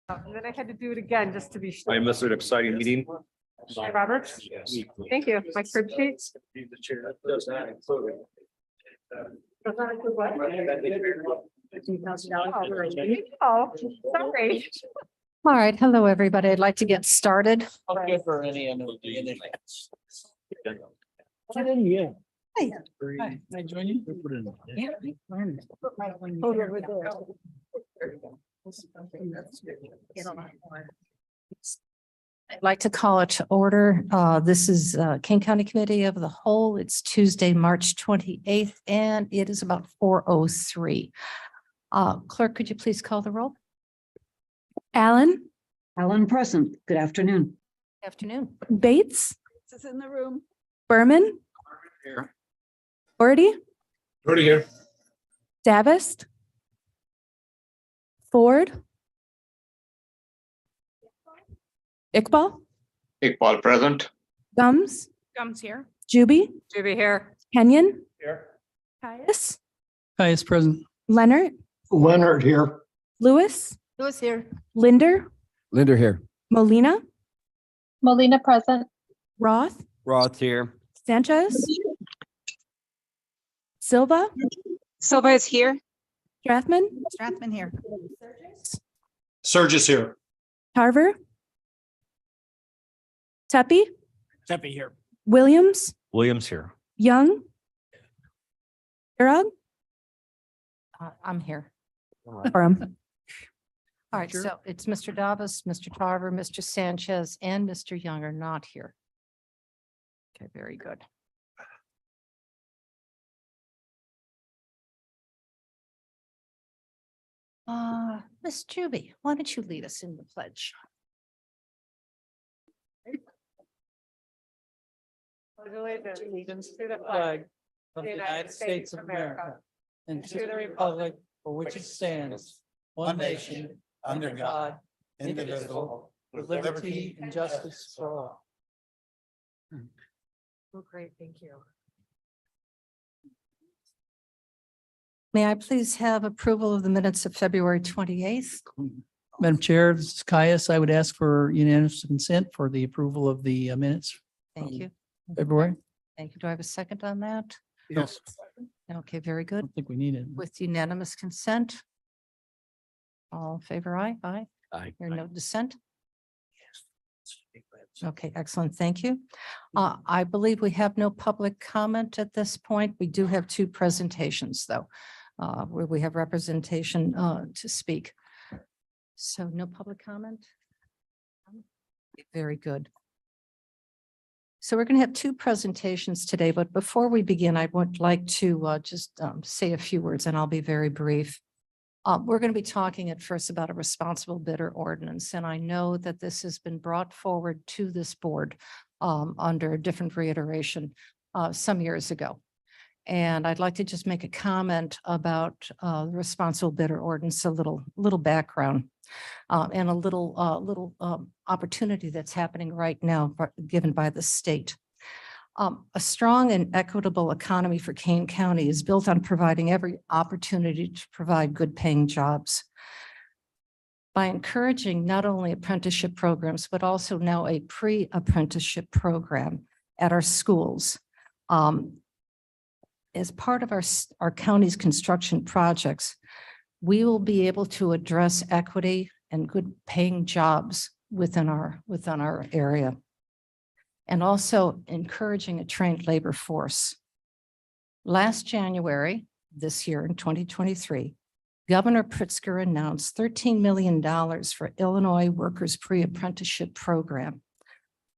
And then I had to do it again just to be sure. I missed an exciting meeting. Hi, Robert. Thank you. My crib sheets. Does not include. Oh, sorry. All right. Hello, everybody. I'd like to get started. For any of the Hi. Can I join you? Yeah. I'd like to call it to order. This is King County Committee of the Whole. It's Tuesday, March 28th, and it is about 4:03. Clerk, could you please call the roll? Allen, Allen present. Good afternoon. Afternoon. Bates, Is in the room. Berman, Here. Doherty, Already here. Davist, Ford, Iqbal, Iqbal present. Gums, Gums here. Juby, To be here. Kenyon, Here. Caius, Caius present. Leonard, Leonard here. Lewis, Who's here? Linder, Linder here. Molina, Molina present. Roth, Roth here. Sanchez, Silva, Silva is here. Strathman, Strathman here. Surges here. Tarver, Tepe, Tepe here. Williams, Williams here. Young, Irag, I'm here. Durham. All right, Sure. so it's Mr. Dorbos, Mr. Tarver, Mr. Sanchez, and Mr. Young are not here. Okay, very good. Ms. Juby, why don't you lead us in the pledge? Allegiance to the flag Flag of the United States of America and to the republic for which it stands, one nation, under God, indivisible, with liberty and justice for all. Oh, great, thank you. May I please have approval of the minutes of February 28th? Madam Chair, this is Caius. I would ask for unanimous consent for the approval of the minutes. Thank you. February. Thank you. Do I have a second on that? Yes. Okay, very I good. don't think we need it. With unanimous consent? All in favor, aye? Aye. Aye. Here, no dissent? Okay, excellent. Thank you. I believe we have no public comment at this point. We do have two presentations, though, where we have representation to speak. So no public comment? Very good. So we're going to have two presentations today, but before we begin, I would like to just say a few words, and I'll be very brief. We're going to be talking at first about a responsible bidder ordinance, and I know that this has been brought forward to this board under a different reiteration some years ago. And I'd like to just make a comment about the responsible bidder ordinance, a little background and a little opportunity that's happening right now, given by the state. A strong and equitable economy for Kane County is built on providing every opportunity to provide good paying jobs. By encouraging not only apprenticeship programs, but also now a pre-apprenticeship program at our schools. As part of our county's construction projects, we will be able to address equity and good paying jobs within our area. And also encouraging a trained labor force. Last January, this year in 2023, Governor Pritzker announced $13 million for Illinois Workers Pre-Apprenticeship Program.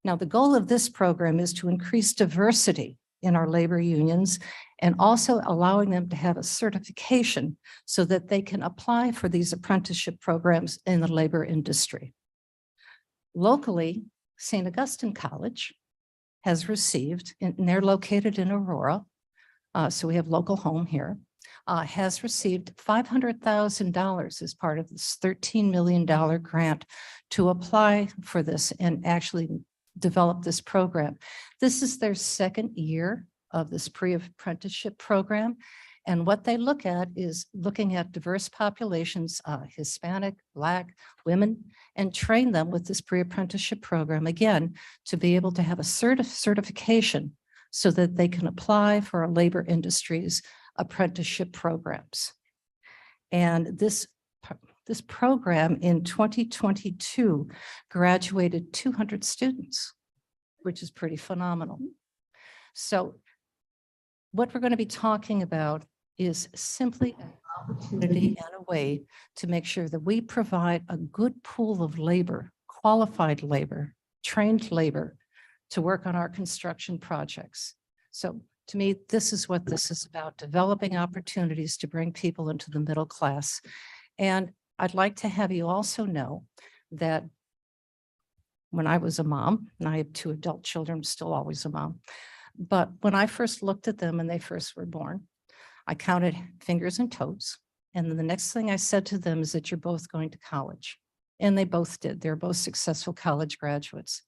Now, the goal of this program is to increase diversity in our labor unions and also allowing them to have a certification so that they can apply for these apprenticeship programs in the labor industry. Locally, St. Augustine College has received, and they're located in Aurora, so we have local home here, has received $500,000 as part of this $13 million grant to apply for this and actually develop this program. This is their second year of this pre-apprenticeship program, And what they look at is looking at diverse populations, Hispanic, Black, women, and train them with this pre-apprenticeship program, again, to be able to have a certification so that they can apply for our labor industries apprenticeship programs. And this program in 2022 graduated 200 students, which is pretty phenomenal. So what we're going to be talking about is simply an opportunity and a way to make sure that we provide a good pool of labor, qualified labor, trained labor to work on our construction projects. So to me, this is what this is about, developing opportunities to bring people into the middle class. And I'd like to have you also know that when I was a mom, and I have 2 adult children, still always a mom, but when I first looked at them and they first were born, I counted fingers and toes. And then the next thing I said to them is that you're both going to college. And they both did. They're both successful college graduates.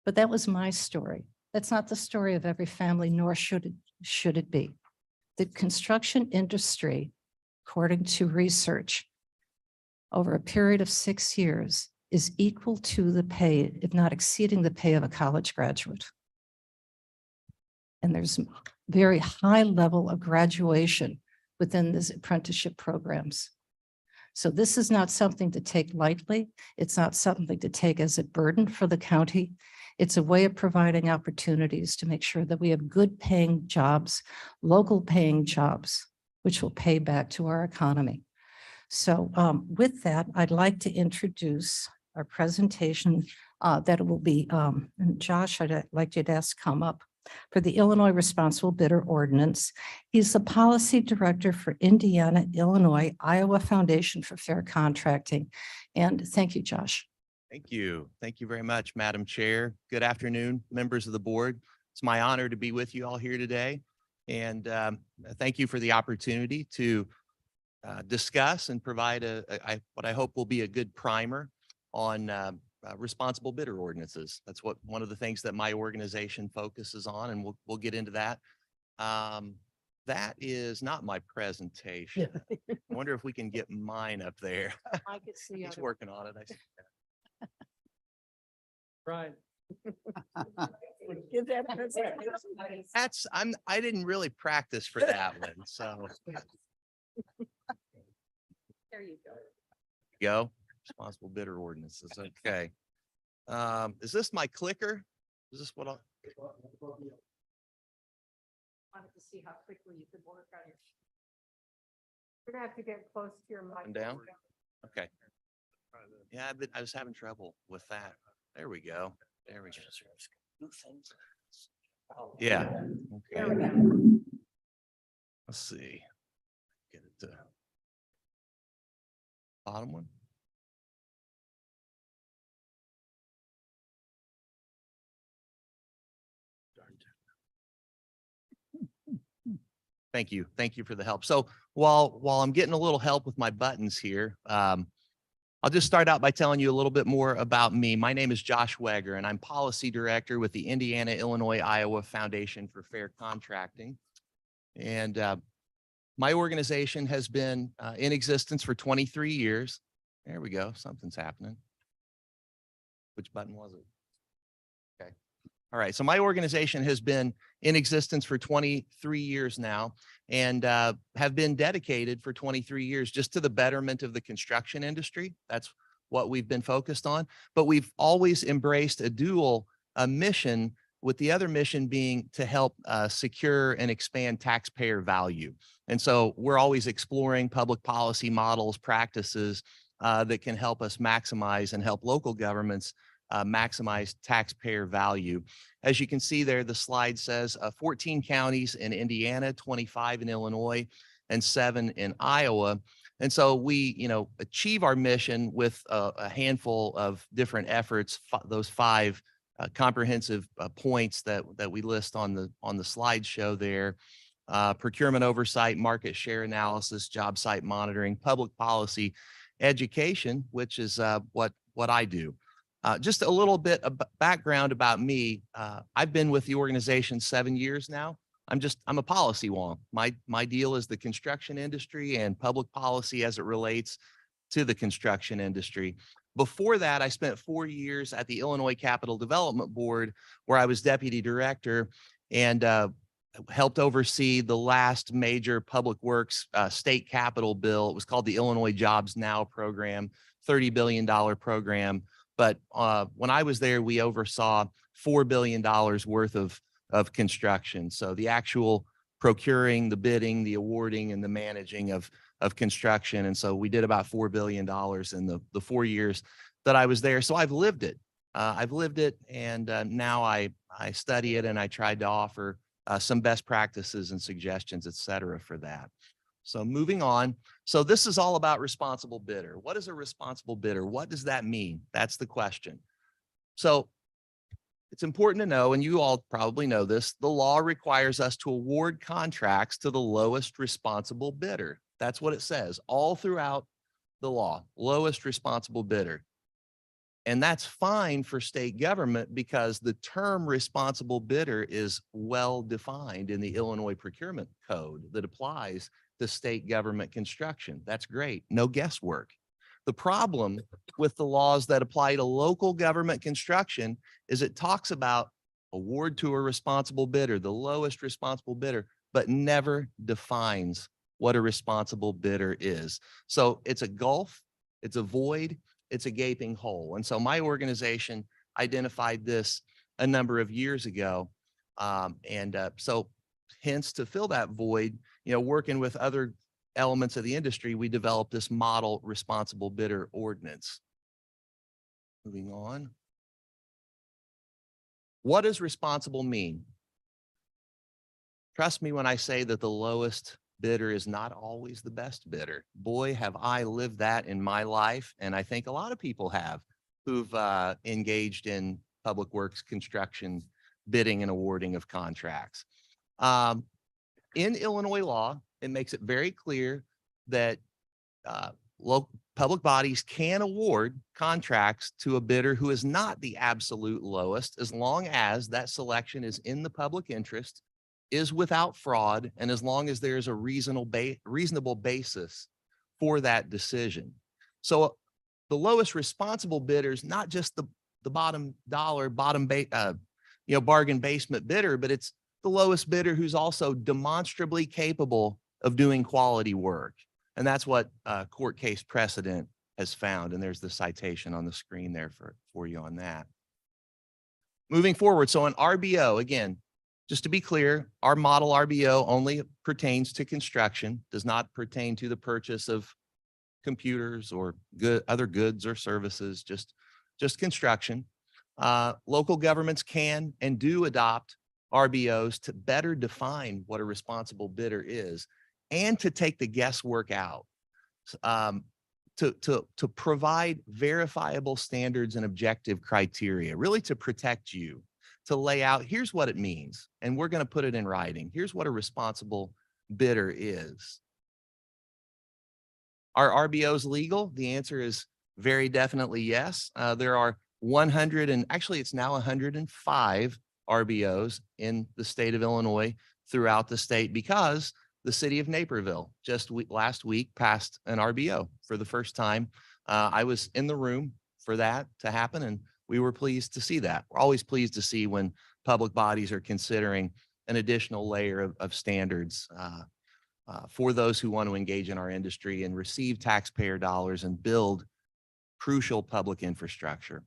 But that was my story. That's not the story of every family, nor should it be. The construction industry, according to research, over a period of 6 years is equal to the pay, if not exceeding the pay of a college graduate. And there's very high level of graduation within these apprenticeship programs. So this is not something to take lightly. It's not something to take as a burden for the county. It's a way of providing opportunities to make sure that we have good paying jobs, local paying jobs, which will pay back to our economy. So with that, I'd like to introduce our presentation that will be, and Josh, I'd like you to ask come up, for the Illinois Responsible Bidder Ordinance. He's the policy director for Indiana, Illinois, Iowa Foundation for Fair Contracting. And thank you, Josh. Thank you. Thank you very much, Madam Chair. Good afternoon, members of the board. It's my honor to be with you all here today. And thank you for the opportunity to discuss and provide what I hope will be a good primer on responsible bidder ordinances. That's one of the things that my organization focuses on, and we'll get into that. That is not my presentation. I wonder if we can get mine up there. I could see He's working on it. I see that. Right. I didn't really practice for that one, so. There you go. Go. Responsible bidder ordinances. Okay. Is this my clicker? Is this what I'll? Wanted to see how quickly you could work on it. You're gonna have to get close to your mic. And down? Okay. Yeah, I was having trouble with that. There we go. There we go. Yeah. There Okay. we go. Let's see. Get it to bottom one. Thank you. Thank you for the help. So while I'm getting a little help with my buttons here, I'll just start out by telling you a little bit more about me. My name is Josh Wagger, and I'm policy director with the Indiana, Illinois, Iowa Foundation for Fair Contracting. And my organization has been in existence for 23 years. There we go. Something's happening. Which button was it? Okay. All right. So my organization has been in existence for 23 years now, and have been dedicated for 23 years just to the betterment of the construction industry. That's what we've been focused on. But we've always embraced a dual mission, with the other mission being to help secure and expand taxpayer value. And so we're always exploring public policy models, practices that can help us maximize and help local governments maximize taxpayer value. As you can see there, the slide says 14 counties in Indiana, 25 in Illinois, and 7 in Iowa. And so we, achieve our mission with a handful of different efforts, those 5 comprehensive points that we list on the slideshow there. Procurement oversight, market share analysis, job site monitoring, public policy, education, which is what I do. Just a little bit of background about me. I've been with the organization 7 years now. I'm a policy wonk. My deal is the construction industry and public policy as it relates to the construction industry. Before that, I spent 4 years at the Illinois Capital Development Board, where I was deputy director and helped oversee the last major public works state capital bill. It was called the Illinois Jobs Now program, $30 billion program. But when I was there, we oversaw $4 billion worth of construction. So the actual procuring, the bidding, the awarding, and the managing of construction. And so we did about $4 billion in the 4 years that I was there. So I've lived it. And now I study it, and I tried to offer some best practices and suggestions, et cetera, for that. So moving on. So this is all about responsible bidder. What is a responsible bidder? What does that mean? That's the question. So it's important to know, and you all probably know this, the law requires us to award contracts to the lowest responsible bidder. That's what it says all throughout the law, lowest responsible bidder. And that's fine for state government because the term responsible bidder is well defined in the Illinois Procurement Code that applies to state government construction. That's great. No guesswork. The problem with the laws that apply to local government construction is it talks about award to a responsible bidder, the lowest responsible bidder, but never defines what a responsible bidder is. So it's a gulf, it's a void, it's a gaping hole. And so my organization identified this a number of years ago. So hence to fill that void, working with other elements of the industry, we developed this model responsible bidder ordinance. Moving on. What does responsible mean? Trust me when I say that the lowest bidder is not always the best bidder. Boy, have I lived that in my life. And I think a lot of people have who've engaged in public works construction, bidding and awarding of contracts. In Illinois law, it makes it very clear that public bodies can award contracts to a bidder who is not the absolute lowest, as long as that selection is in the public interest, is without fraud, and as long as there's a reasonable basis for that decision. So the lowest responsible bidders, not just the bottom dollar, bargain basement bidder, but it's the lowest bidder who's also demonstrably capable of doing quality work. And that's what court case precedent has found. And there's the citation on the screen there for you on that. Moving forward, so an RBO, again, just to be clear, our model RBO only pertains to construction, does not pertain to the purchase of computers or other goods or services, just construction. Local governments can and do adopt RBOs to better define what a responsible bidder is and to take the guesswork out, to provide verifiable standards and objective criteria, really to protect you, to lay out, here's what it means, and we're going to put it in writing. Here's what a responsible bidder is. Are RBOs legal? The answer is very definitely yes. There are 100 and actually it's now 105 RBOs in the state of Illinois throughout the state because the city of Naperville just last week passed an RBO for the first time. I was in the room for that to happen, and we were pleased to see that. We're always pleased to see when public bodies are considering an additional layer of standards for those who want to engage in our industry and receive taxpayer dollars and build crucial public infrastructure.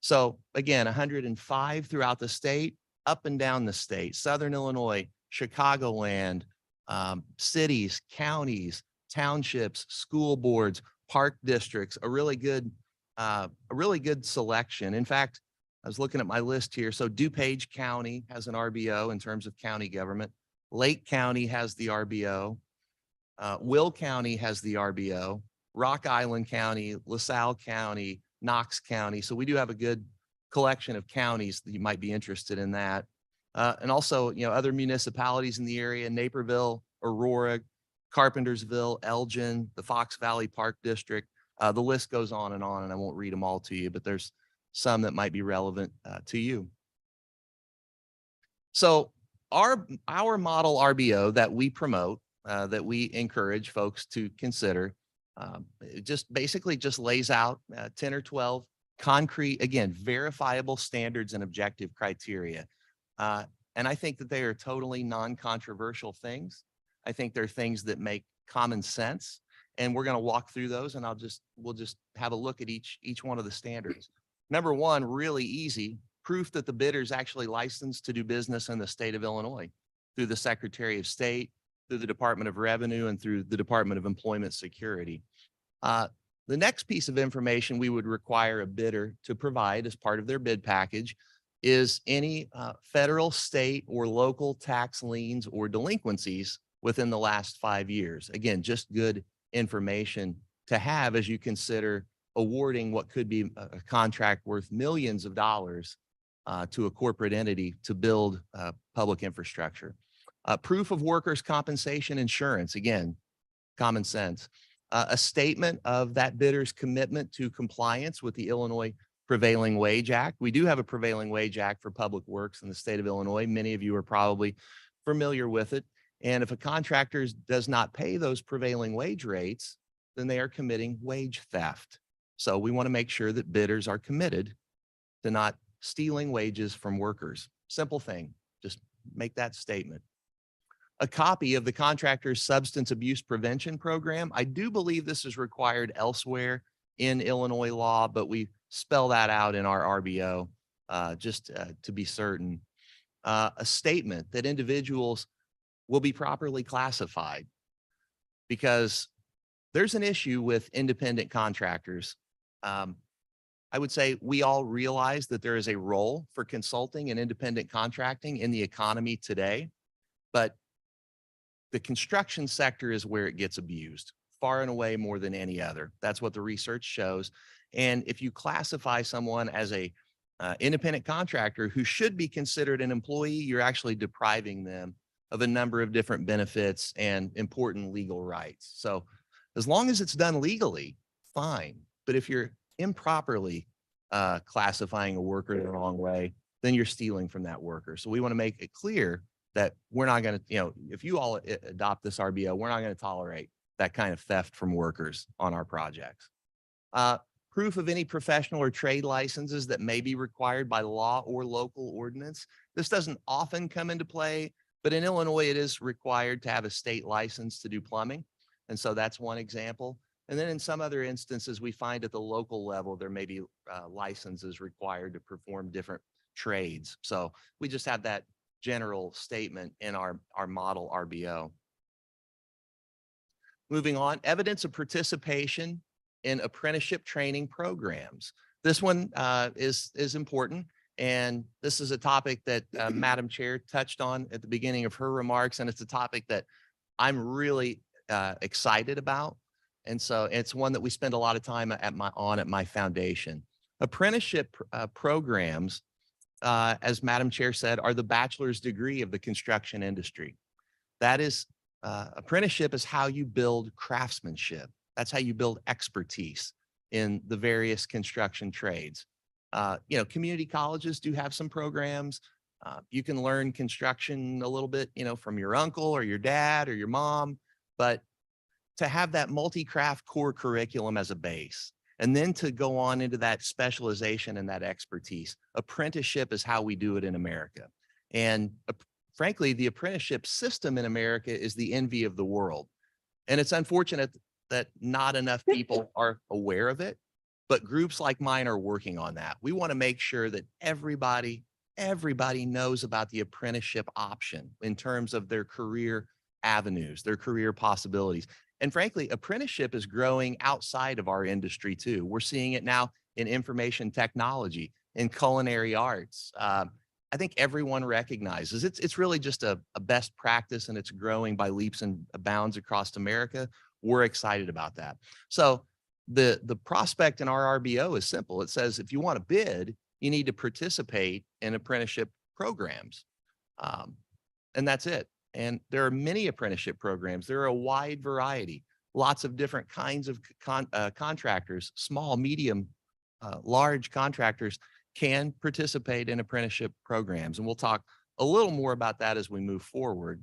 So again, 105 throughout the state, up and down the state, Southern Illinois, Chicagoland, cities, counties, townships, school boards, park districts, a really good selection. In fact, I was looking at my list here. So DuPage County has an RBO in terms of county government. Lake County has the RBO. Will County has the RBO. Rock Island County, LaSalle County, Knox County. So we do have a good collection of counties that you might be interested in that. And also, other municipalities in the area, Naperville, Aurora, Carpentersville, Elgin, the Fox Valley Park District. The list goes on, and I won't read them all to you, but there's some that might be relevant to you. So our model RBO that we promote, that we encourage folks to consider, it just basically just lays out 10 or 12 concrete, again, verifiable standards and objective criteria. And I think that they are totally non-controversial things. I think they're things that make common sense. And we're going to walk through those, and we'll just have a look at each one of the standards. Number one, really easy, proof that the bidder is actually licensed to do business in the state of Illinois through the Secretary of State, through the Department of Revenue, and through the Department of Employment Security. The next piece of information we would require a bidder to provide as part of their bid package is any federal, state, or local tax liens or delinquencies within the last 5 years. Again, just good information to have as you consider awarding what could be a contract worth millions of dollars to a corporate entity to build public infrastructure. Proof of workers' compensation insurance, again, common sense. A statement of that bidder's commitment to compliance with the Illinois Prevailing Wage Act. We do have a Prevailing Wage Act for public works in the state of Illinois. Many of you are probably familiar with it. And if a contractor does not pay those prevailing wage rates, then they are committing wage theft. So we want to make sure that bidders are committed to not stealing wages from workers. Simple thing, just make that statement. A copy of the contractor's substance abuse prevention program. I do believe this is required elsewhere in Illinois law, but we spell that out in our RBO just to be certain. A statement that individuals will be properly classified, because there's an issue with independent contractors. I would say we all realize that there is a role for consulting and independent contracting in the economy today, but the construction sector is where it gets abused far and away more than any other. That's what the research shows. And if you classify someone as a independent contractor who should be considered an employee, you're actually depriving them of a number of different benefits and important legal rights. So as long as it's done legally, fine. But if you're improperly classifying a worker the wrong way, then you're stealing from that worker. So we want to make it clear that we're not going to, if you all adopt this RBO, we're not going to tolerate that kind of theft from workers on our projects. Proof of any professional or trade licenses that may be required by law or local ordinance. This doesn't often come into play, but in Illinois, it is required to have a state license to do plumbing. And so that's one example. And then in some other instances, we find at the local level, there may be licenses required to perform different trades. So we just have that general statement in our model RBO. Moving on, evidence of participation in apprenticeship training programs. This one is important. And this is a topic that Madam Chair touched on at the beginning of her remarks. And it's a topic that I'm really excited about. And so it's one that we spend a lot of time at my foundation. Apprenticeship programs, as Madam Chair said, are the bachelor's degree of the construction industry. That is, apprenticeship is how you build craftsmanship. That's how you build expertise in the various construction trades. Community colleges do have some programs. You can learn construction a little bit, from your uncle or your dad or your mom, but to have that multi-craft core curriculum as a base, and then to go on into that specialization and that expertise. Apprenticeship is how we do it in America. And frankly, the apprenticeship system in America is the envy of the world. And it's unfortunate that not enough people are aware of it, but groups like mine are working on that. We want to make sure that everybody knows about the apprenticeship option in terms of their career avenues, their career possibilities. And frankly, apprenticeship is growing outside of our industry too. We're seeing it now in information technology, in culinary arts. I think everyone recognizes it's really just a best practice, and it's growing by leaps and bounds across America. We're excited about that. So the prospect in our RBO is simple. It says, if you want to bid, you need to participate in apprenticeship programs. And that's it. And there are many apprenticeship programs. There are a wide variety, lots of different kinds of contractors, small, medium, large contractors can participate in apprenticeship programs. And we'll talk a little more about that as we move forward.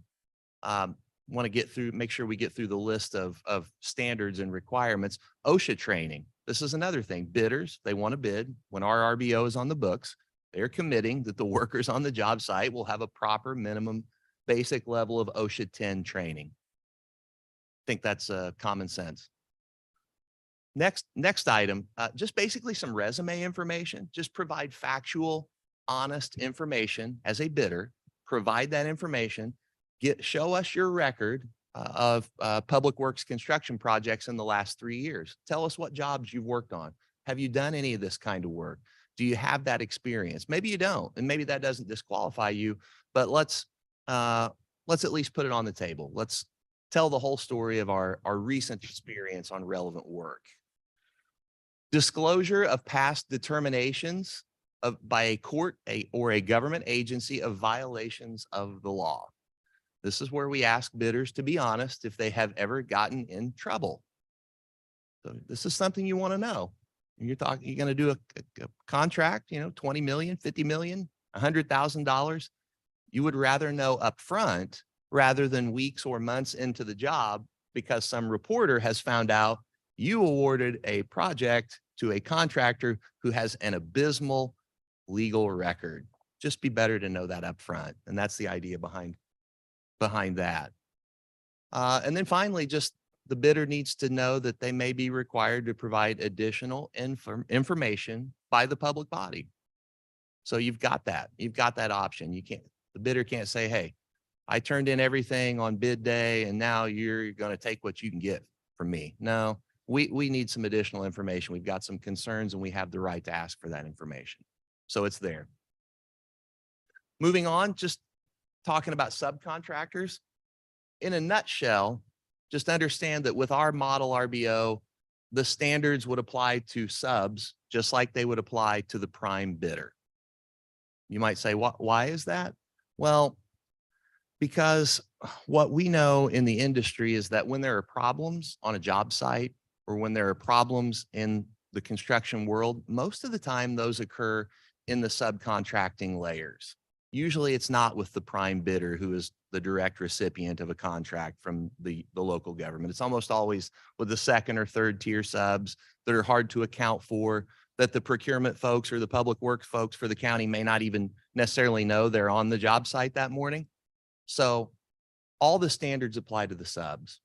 Want to make sure we get through the list of standards and requirements. OSHA training. This is another thing. Bidders, they want to bid. When our RBO is on the books, they're committing that the workers on the job site will have a proper minimum basic level of OSHA 10 training. I think that's common sense. Next item, just basically some resume information. Just provide factual, honest information as a bidder. Provide that information. Show us your record of public works construction projects in the last 3 years. Tell us what jobs you've worked on. Have you done any of this kind of work? Do you have that experience? Maybe you don't, and maybe that doesn't disqualify you, but let's at least put it on the table. Let's tell the whole story of our recent experience on relevant work. Disclosure of past determinations by a court or a government agency of violations of the law. This is where we ask bidders to be honest if they have ever gotten in trouble. So this is something you want to know. You're going to do a contract, 20 million, 50 million, $100,000. You would rather know upfront rather than weeks or months into the job because some reporter has found out you awarded a project to a contractor who has an abysmal legal record. Just be better to know that upfront. And that's the idea behind that. And then finally, just the bidder needs to know that they may be required to provide additional information by the public body. So you've got that option. The bidder can't say, hey, I turned in everything on bid day and now you're going to take what you can get from me. No, we need some additional information. We've got some concerns and we have the right to ask for that information. So it's there. Moving on, just talking about subcontractors. In a nutshell, just understand that with our model RBO, the standards would apply to subs just like they would apply to the prime bidder. You might say, why is that? Well, because what we know in the industry is that when there are problems on a job site or when there are problems in the construction world, most of the time those occur in the subcontracting layers. Usually it's not with the prime bidder who is the direct recipient of a contract from the local government. It's almost always with the second or third tier subs that are hard to account for, that the procurement folks or the public works folks for the county may not even necessarily know they're on the job site that morning. So all the standards apply to the subs.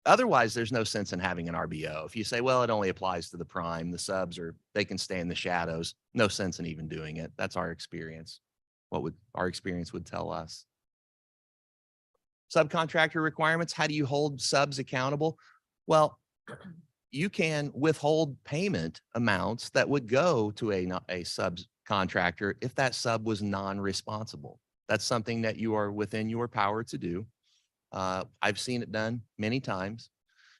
Otherwise, there's no sense in having an RBO. If you say, well, it only applies to the prime, the subs, or they can stay in the shadows, no sense in even doing it. That's our experience. Our experience would tell us. Subcontractor requirements. How do you hold subs accountable? Well, you can withhold payment amounts that would go to a subcontractor if that sub was non-responsible. That's something that you are within your power to do. I've seen it done many times.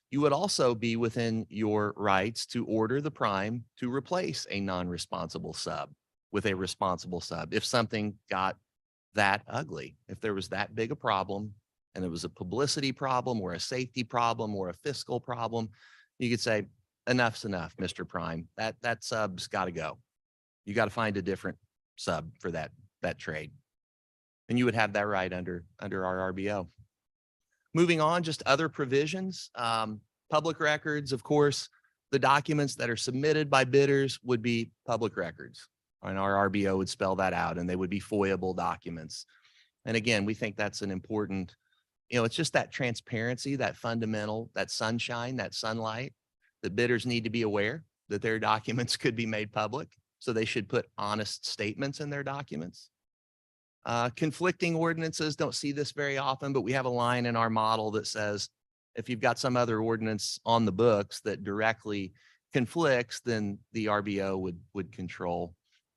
You would also be within your rights to order the prime to replace a non-responsible sub with a responsible sub if something got that ugly. If there was that big a problem and it was a publicity problem or a safety problem or a fiscal problem, you could say, enough's enough, Mr. Prime. That sub's got to go. You got to find a different sub for that trade. And you would have that right under our RBO. Moving on, just other provisions, public records, of course, the documents that are submitted by bidders would be public records. And our RBO would spell that out and they would be FOIA-able documents. And again, we think that's an important, it's just that transparency, that fundamental, that sunshine, that sunlight, that bidders need to be aware that their documents could be made public. So they should put honest statements in their documents. Conflicting ordinances, don't see this very often, but we have a line in our model that says, if you've got some other ordinance on the books that directly conflicts, then the RBO would control.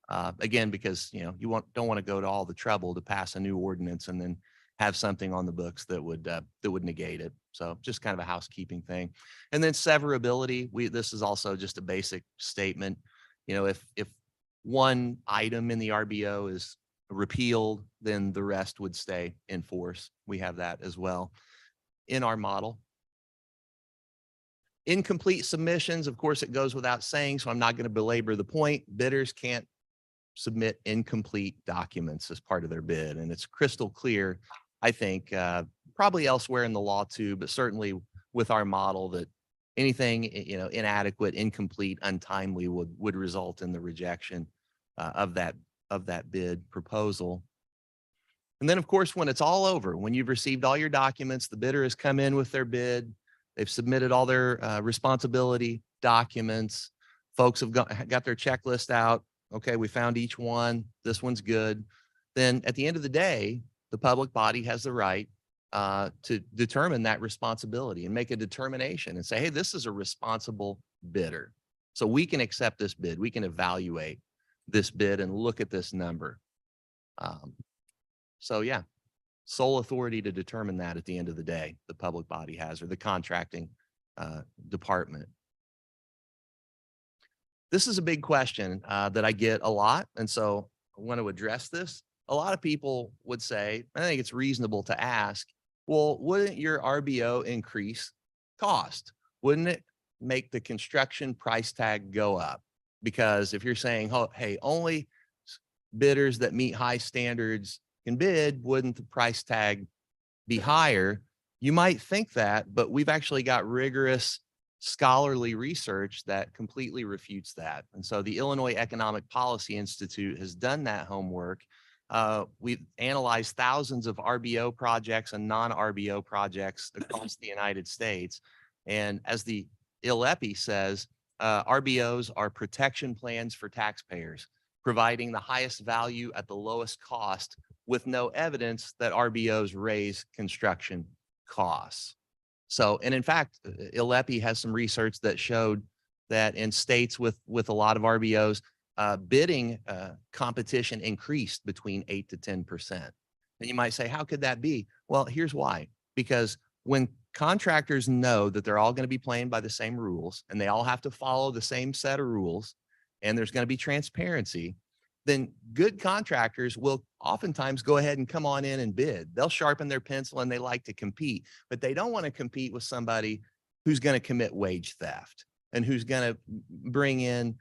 Again, because you don't want to go to all the trouble to pass a new ordinance and then have something on the books that would negate it. So just kind of a housekeeping thing. And then severability. This is also just a basic statement. If one item in the RBO is repealed, then the rest would stay in force. We have that as well in our model. Incomplete submissions, of course, it goes without saying, so I'm not going to belabor the point. Bidders can't submit incomplete documents as part of their bid. And it's crystal clear, I think, probably elsewhere in the law too, but certainly with our model, that anything, inadequate, incomplete, untimely would result in the rejection of that bid proposal. And then, of course, when it's all over, when you've received all your documents, the bidder has come in with their bid, they've submitted all their responsibility documents, folks have got their checklist out. Okay, we found each one. This one's good. Then at the end of the day, the public body has the right to determine that responsibility and make a determination and say, hey, this is a responsible bidder. So we can accept this bid. We can evaluate this bid and look at this number. So yeah, sole authority to determine that at the end of the day, the public body has, or the contracting department. This is a big question that I get a lot. And so I want to address this. A lot of people would say, I think it's reasonable to ask, well, wouldn't your RBO increase cost? Wouldn't it make the construction price tag go up? Because if you're saying, oh, hey, only bidders that meet high standards can bid, wouldn't the price tag be higher? You might think that, but we've actually got rigorous scholarly research that completely refutes that. And so the Illinois Economic Policy Institute has done that homework. We've analyzed thousands of RBO projects and non-RBO projects across the United States. And as the ILEPI says, RBOs are protection plans for taxpayers, providing the highest value at the lowest cost with no evidence that RBOs raise construction costs. So, and in fact, ILEPI has some research that showed that in states with a lot of RBOs, bidding competition increased between 8 to 10%. And you might say, how could that be? Well, here's why. Because when contractors know that they're all going to be playing by the same rules and they all have to follow the same set of rules and there's going to be transparency, then good contractors will oftentimes go ahead and come on in and bid. They'll sharpen their pencil and they like to compete, but they don't want to compete with somebody who's going to commit wage theft and who's going to bring in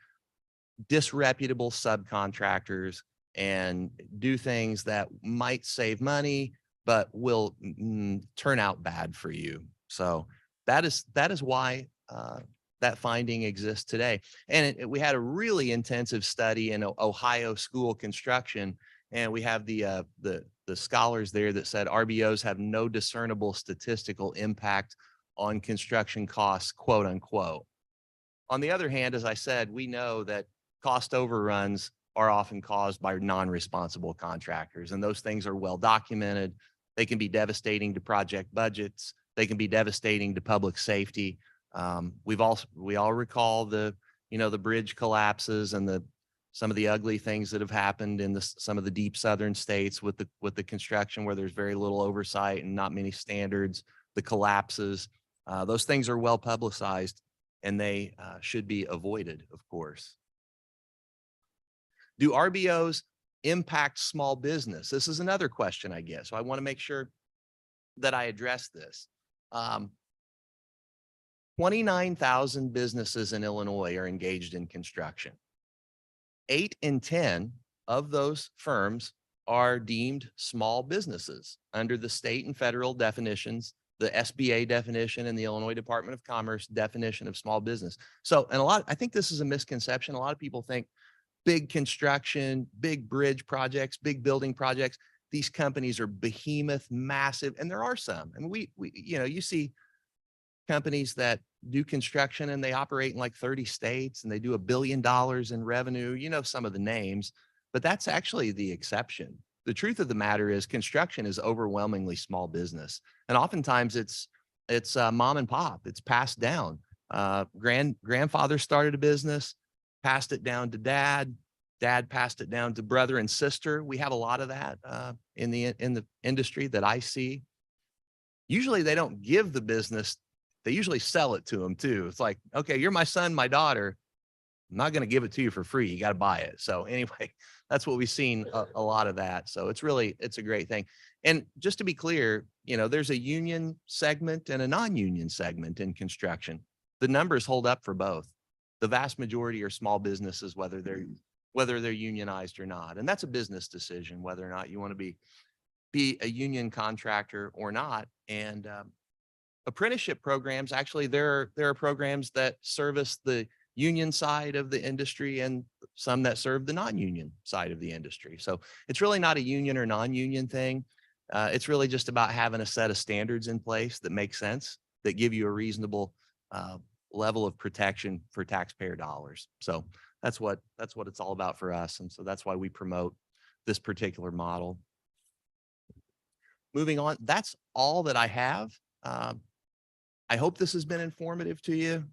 disreputable subcontractors and do things that might save money, but will turn out bad for you. So that is why that finding exists today. And we had a really intensive study in Ohio school construction, and we have the scholars there that said RBOs have no discernible statistical impact on construction costs, quote unquote. On the other hand, as I said, we know that cost overruns are often caused by non-responsible contractors, and those things are well documented. They can be devastating to project budgets. They can be devastating to public safety. We all recall the bridge collapses and some of the ugly things that have happened in some of the deep southern states with the construction where there's very little oversight and not many standards, the collapses. Those things are well publicized and they should be avoided, of course. Do RBOs impact small business? This is another question I get. So I want to make sure that I address this. 29,000 businesses in Illinois are engaged in construction. 8 in 10 of those firms are deemed small businesses under the state and federal definitions, the SBA definition and the Illinois Department of Commerce definition of small business. So, and I think this is a misconception. A lot of people think big construction, big bridge projects, big building projects, these companies are behemoth, massive, and there are some. I mean, you see companies that do construction and they operate in like 30 states and they do $1 billion in revenue. You know some of the names, but that's actually the exception. The truth of the matter is construction is overwhelmingly small business. And oftentimes it's mom and pop. It's passed down. Grandfather started a business, passed it down to dad. Dad passed it down to brother and sister. We have a lot of that in the industry that I see. Usually they don't give the business. They usually sell it to them too. It's like, okay, you're my son, my daughter. I'm not going to give it to you for free. You got to buy it. So anyway, that's what we've seen a lot of that. So it's a great thing. And just to be clear, there's a union segment and a non-union segment in construction. The numbers hold up for both. The vast majority are small businesses, whether they're whether they're unionized or not. And that's a business decision, whether or not you want to be a union contractor or not. And apprenticeship programs, actually, there are programs that service the union side of the industry and some that serve the non-union side of the industry. So it's really not a union or non-union thing. It's really just about having a set of standards in place that make sense, that give you a reasonable level of protection for taxpayer dollars. So that's what it's all about for us. And so that's why we promote this particular model. Moving on, that's all that I have. I hope this has been informative to you.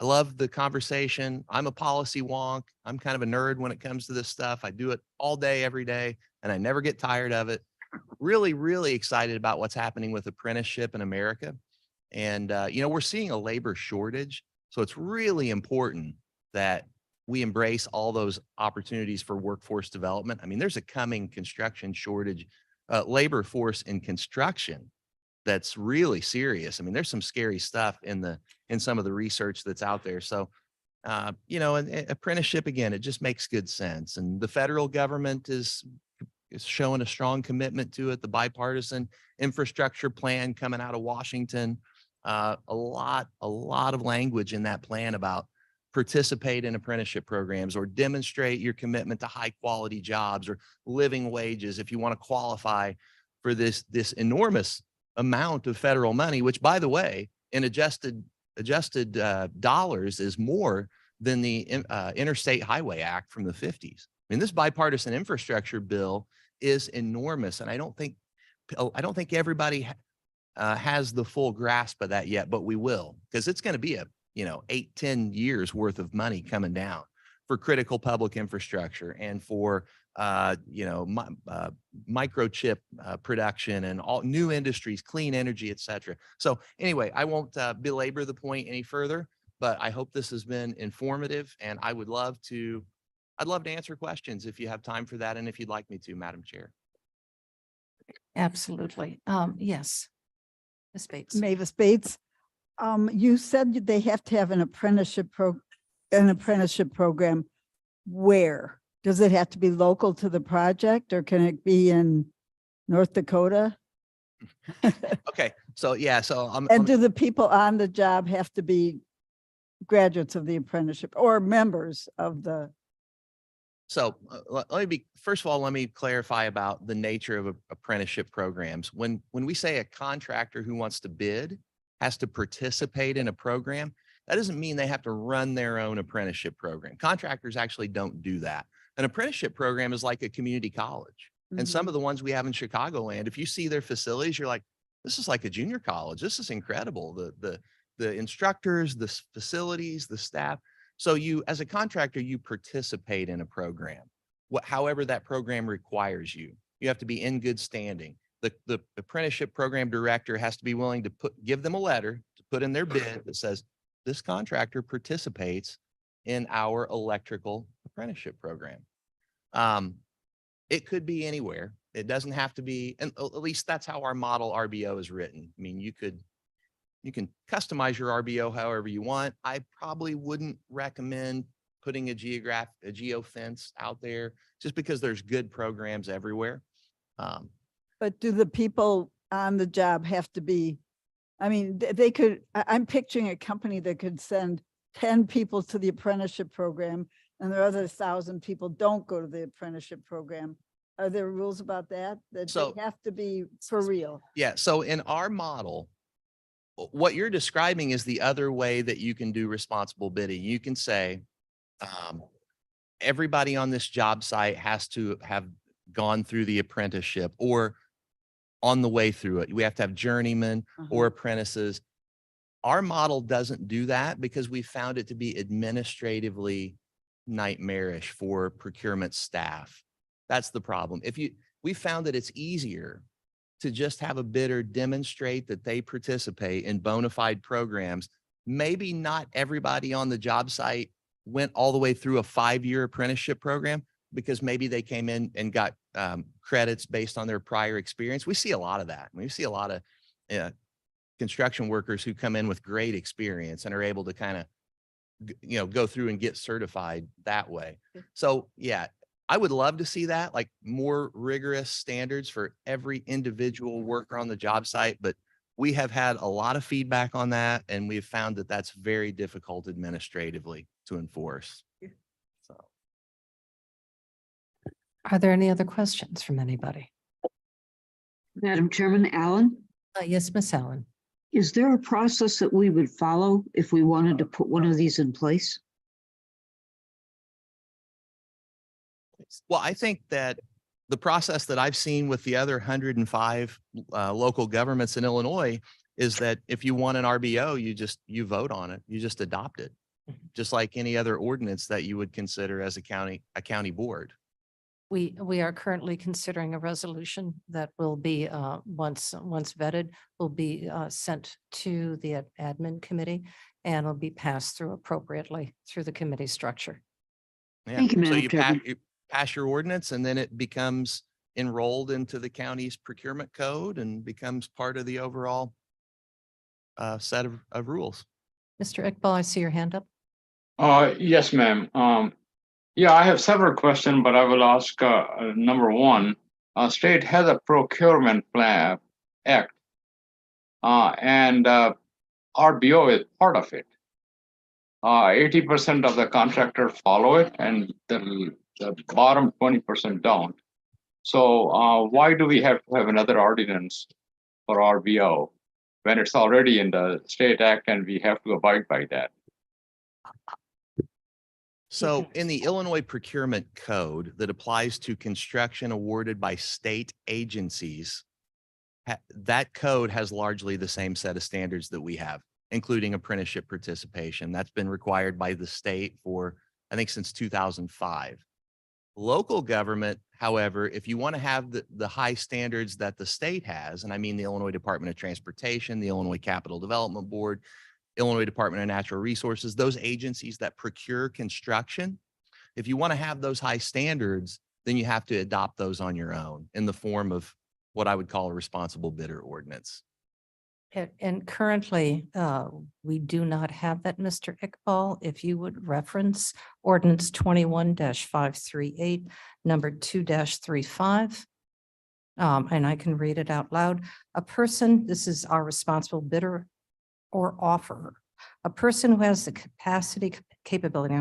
I love the conversation. I'm a policy wonk. I'm kind of a nerd when it comes to this stuff. I do it all day, every day, and I never get tired of it. Really, really excited about what's happening with apprenticeship in America. And, we're seeing a labor shortage. So it's really important that we embrace all those opportunities for workforce development. I mean, there's a coming construction shortage, labor force in construction that's really serious. I mean, there's some scary stuff in some of the research that's out there. So, and apprenticeship, again, it just makes good sense. And the federal government is showing a strong commitment to it. The bipartisan infrastructure plan coming out of Washington, a lot of language in that plan about participate in apprenticeship programs or demonstrate your commitment to high quality jobs or living wages if you want to qualify for this enormous amount of federal money, which, by the way, in adjusted dollars is more than the Interstate Highway Act from the 50s. I mean, this bipartisan infrastructure bill is enormous, and I don't think everybody has the full grasp of that yet, but we will, because it's going to be 8-10 years worth of money coming down for critical public infrastructure and for microchip production and all new industries, clean energy, et cetera. So anyway, I won't belabor the point any further, but I hope this has been informative, and I'd love to answer questions if you have time for that and if you'd like me to, Madam Chair. Absolutely. Yes. Ms. Bates. Mavis Bates. You said they have to have an apprenticeship program. Where? Does it have to be local to the project, or can it be in North Dakota? Okay, so yeah, and do the people on the job have to be graduates of the apprenticeship or members of the? So first of all, let me clarify about the nature of apprenticeship programs. When we say a contractor who wants to bid has to participate in a program, that doesn't mean they have to run their own apprenticeship program. Contractors actually don't do that. An apprenticeship program is like a community college. And some of the ones we have in Chicagoland, if you see their facilities, you're like, this is like a junior college. This is incredible. The instructors, the facilities, the staff. So you, as a contractor, you participate in a program, however that program requires you. You have to be in good standing. The apprenticeship program director has to be willing to give them a letter to put in their bid that says, this contractor participates in our electrical apprenticeship program. It could be anywhere. It doesn't have to be, and at least that's how our model RBO is written. I mean, you can customize your RBO however you want. I probably wouldn't recommend putting a geo fence out there just because there's good programs everywhere. But do the people on the job have to be, I mean, they could, I'm picturing a company that could send 10 people to the apprenticeship program and the other 1,000 people don't go to the apprenticeship program. Are there rules about that? That they have to be for real? Yeah. So in our model, what you're describing is the other way that you can do responsible bidding. You can say, everybody on this job site has to have gone through the apprenticeship or on the way through it. We have to have journeymen or apprentices. Our model doesn't do that because we found it to be administratively nightmarish for procurement staff. That's the problem. We found that it's easier to just have a bidder demonstrate that they participate in bona fide programs. Maybe not everybody on the job site went all the way through a 5-year apprenticeship program because maybe they came in and got credits based on their prior experience. We see a lot of that. We see a lot of construction workers who come in with great experience and are able to kind of go through and get certified that way. So yeah, I would love to see that, like more rigorous standards for every individual worker on the job site, but we have had a lot of feedback on that, and we've found that that's very difficult administratively to enforce. So, Are there any other questions from anybody? Madam Chairman, Alan, Yes, Miss Allen. is there a process that we would follow if we wanted to put one of these in place? well, I think that the process that I've seen with the other 105 local governments in Illinois is that if you want an RBO, you vote on it, you just adopt it, just like any other ordinance that you would consider as a county board. We are currently considering a resolution that will be, once vetted, will be sent to the admin committee and will be passed through appropriately through the committee structure. Yeah. Thank you, So Madam you Chairman. pass your ordinance, and then it becomes enrolled into the county's procurement code and becomes part of the overall set of rules. Mr. Iqbal, I see your hand up. Yes, ma'am. Yeah, I have several questions, but I will ask number one. State has a procurement plan act, and RBO is part of it. 80% of the contractors follow it, and the bottom 20% don't. So why do we have to have another ordinance for RBO when it's already in the state act and we have to abide by that? So in the Illinois Procurement Code that applies to construction awarded by state agencies, that code has largely the same set of standards that we have, including apprenticeship participation. That's been required by the state for, I think, since 2005. Local government, however, if you want to have the high standards that the state has, and I mean the Illinois Department of Transportation, the Illinois Capital Development Board, Illinois Department of Natural Resources, those agencies that procure construction, if you want to have those high standards, then you have to adopt those on your own in the form of what I would call a responsible bidder ordinance. And currently, we do not have that, Mr. Iqbal. If you would reference ordinance 21-538, number 2-35. And I can read it out loud. A person, this is our responsible bidder or offerer, a person who has the capability,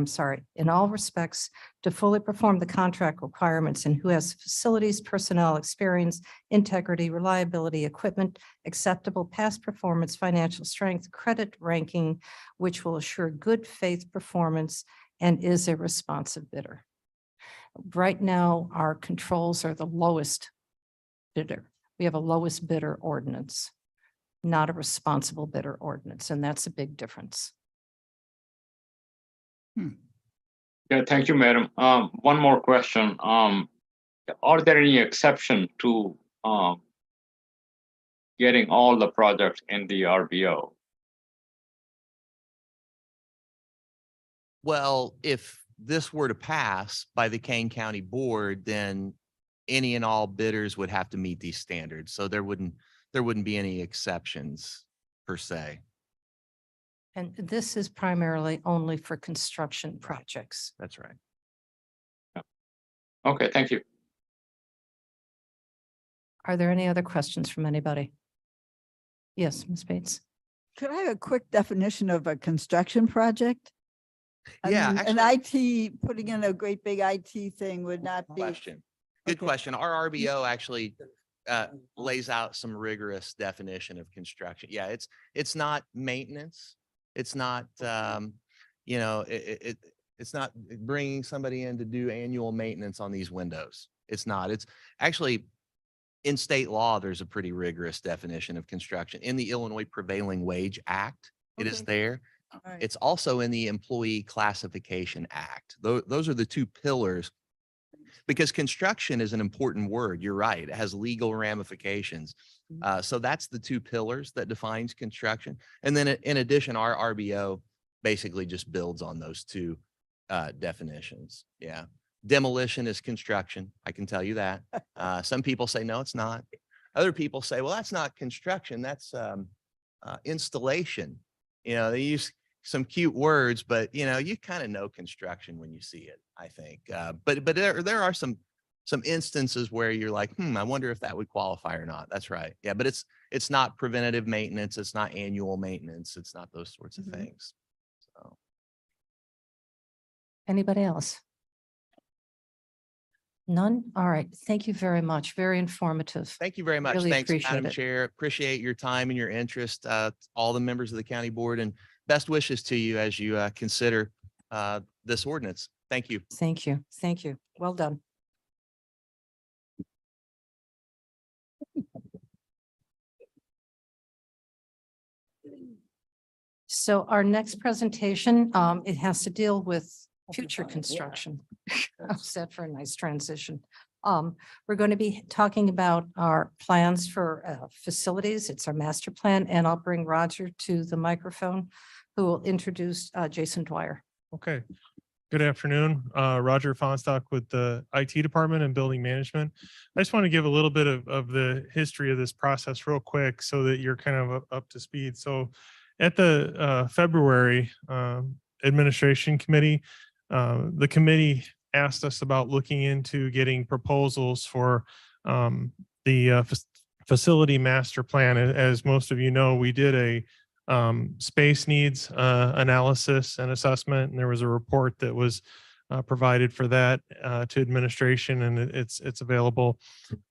in all respects to fully perform the contract requirements and who has facilities, personnel, experience, integrity, reliability, equipment, acceptable past performance, financial strength, credit ranking, which will assure good faith performance and is a responsive bidder. Right now, our controls are the lowest bidder. We have a lowest bidder ordinance, not a responsible bidder ordinance, and that's a big difference. Yeah, thank you, madam. One more question. Are there any exception to getting all the projects in the RBO? Well, if this were to pass by the Kane County Board, then any and all bidders would have to meet these standards. So there wouldn't be any exceptions per se. And this is primarily only for construction projects. That's right. Okay, thank you. Are there any other questions from anybody? Yes, Ms. Bates. Could I have a quick definition of a construction project? I Yeah, mean, an IT, putting in a great big IT thing would not be. Good Okay. question. Our RBO actually lays out some rigorous definition of construction. Yeah, it's not maintenance. It's not, it's not bringing somebody in to do annual maintenance on these windows. It's not. It's actually in state law, there's a pretty rigorous definition of construction. In the Illinois Prevailing Wage Act, it is Okay. there. All right. It's also in the Employee Classification Act. Those are the two pillars, because construction is an important word. You're right. It has legal ramifications. So that's the two pillars that defines construction. And then in addition, our RBO basically just builds on those two definitions. Yeah. Demolition is construction. I can tell you that. Some people say, no, it's not. Other people say, well, that's not construction. That's installation. You know, they use some cute words, but you kind of know construction when you see it, I think. But there are some instances where you're like, I wonder if that would qualify or not. That's right. Yeah, but it's not preventative maintenance. It's not annual maintenance. It's not those sorts of things. So. Anybody else? None? All right. Thank you very much. Very informative. Thank you very much. Really Thanks, appreciate Madam it. Chair. Appreciate your time and your interest, all the members of the county board, and best wishes to you as you consider this ordinance. Thank you. Thank you. Thank you. Well done. So our next presentation, it has to deal with future construction. How's that for a nice transition? We're going to be talking about our plans for facilities. It's our master plan, and I'll bring Roger to the microphone, who will introduce Jason Dwyer. Okay. Good afternoon. Roger Fonstock with the IT department and building management. I just want to give a little bit of the history of this process real quick so that you're kind of up to speed. So at the February administration committee, the committee asked us about looking into getting proposals for the facility master plan. As most of you know, we did a space needs analysis and assessment, and there was a report that was provided for that to administration, and it's available.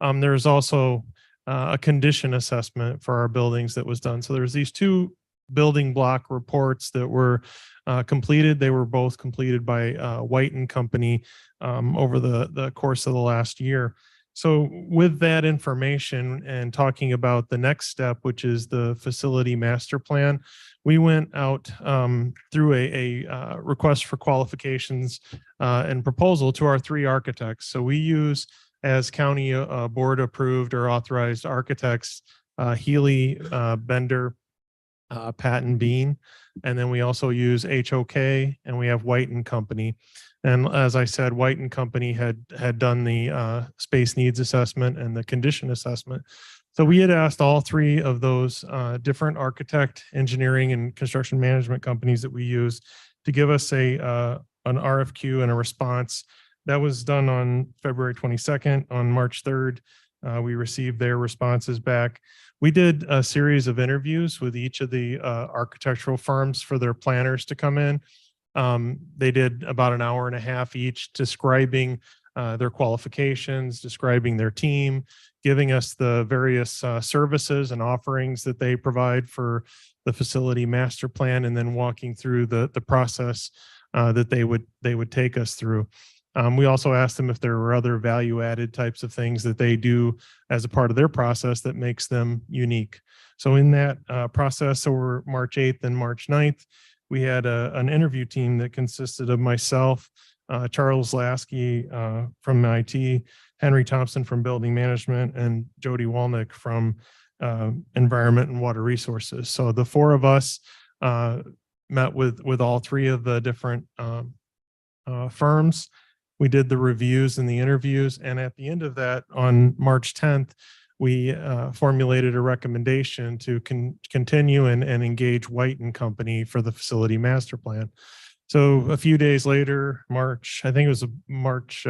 There's also a condition assessment for our buildings that was done. So there's these two building block reports that were completed. They were both completed by White and Company over the course of the last year. So with that information and talking about the next step, which is the facility master plan, we went out through a request for qualifications and proposal to our 3 architects. So we use, as county board approved or authorized architects, Healy, Bender, Patton Bean, and then we also use HOK, and we have White and Company. And as I said, White and Company had done the space needs assessment and the condition assessment. So we had asked all 3 of those different architect, engineering, and construction management companies that we use to give us an RFQ and a response. That was done on February 22nd. On March 3rd, we received their responses back. We did a series of interviews with each of the architectural firms for their planners to come in. They did about an hour and a half each, describing their qualifications, describing their team, giving us the various services and offerings that they provide for the facility master plan, and then walking through the process that they would take us through. We also asked them if there were other value-added types of things that they do as a part of their process that makes them unique. So in that process, over March 8th and March 9th, we had an interview team that consisted of myself, Charles Lasky from IT, Henry Thompson from building management, and Jody Walnick from environment and water resources. So the 4 of us met with all 3 of the different firms. We did the reviews and the interviews, and at the end of that, on March 10th, we formulated a recommendation to continue and engage White and Company for the facility master plan. So a few days later, I think it was March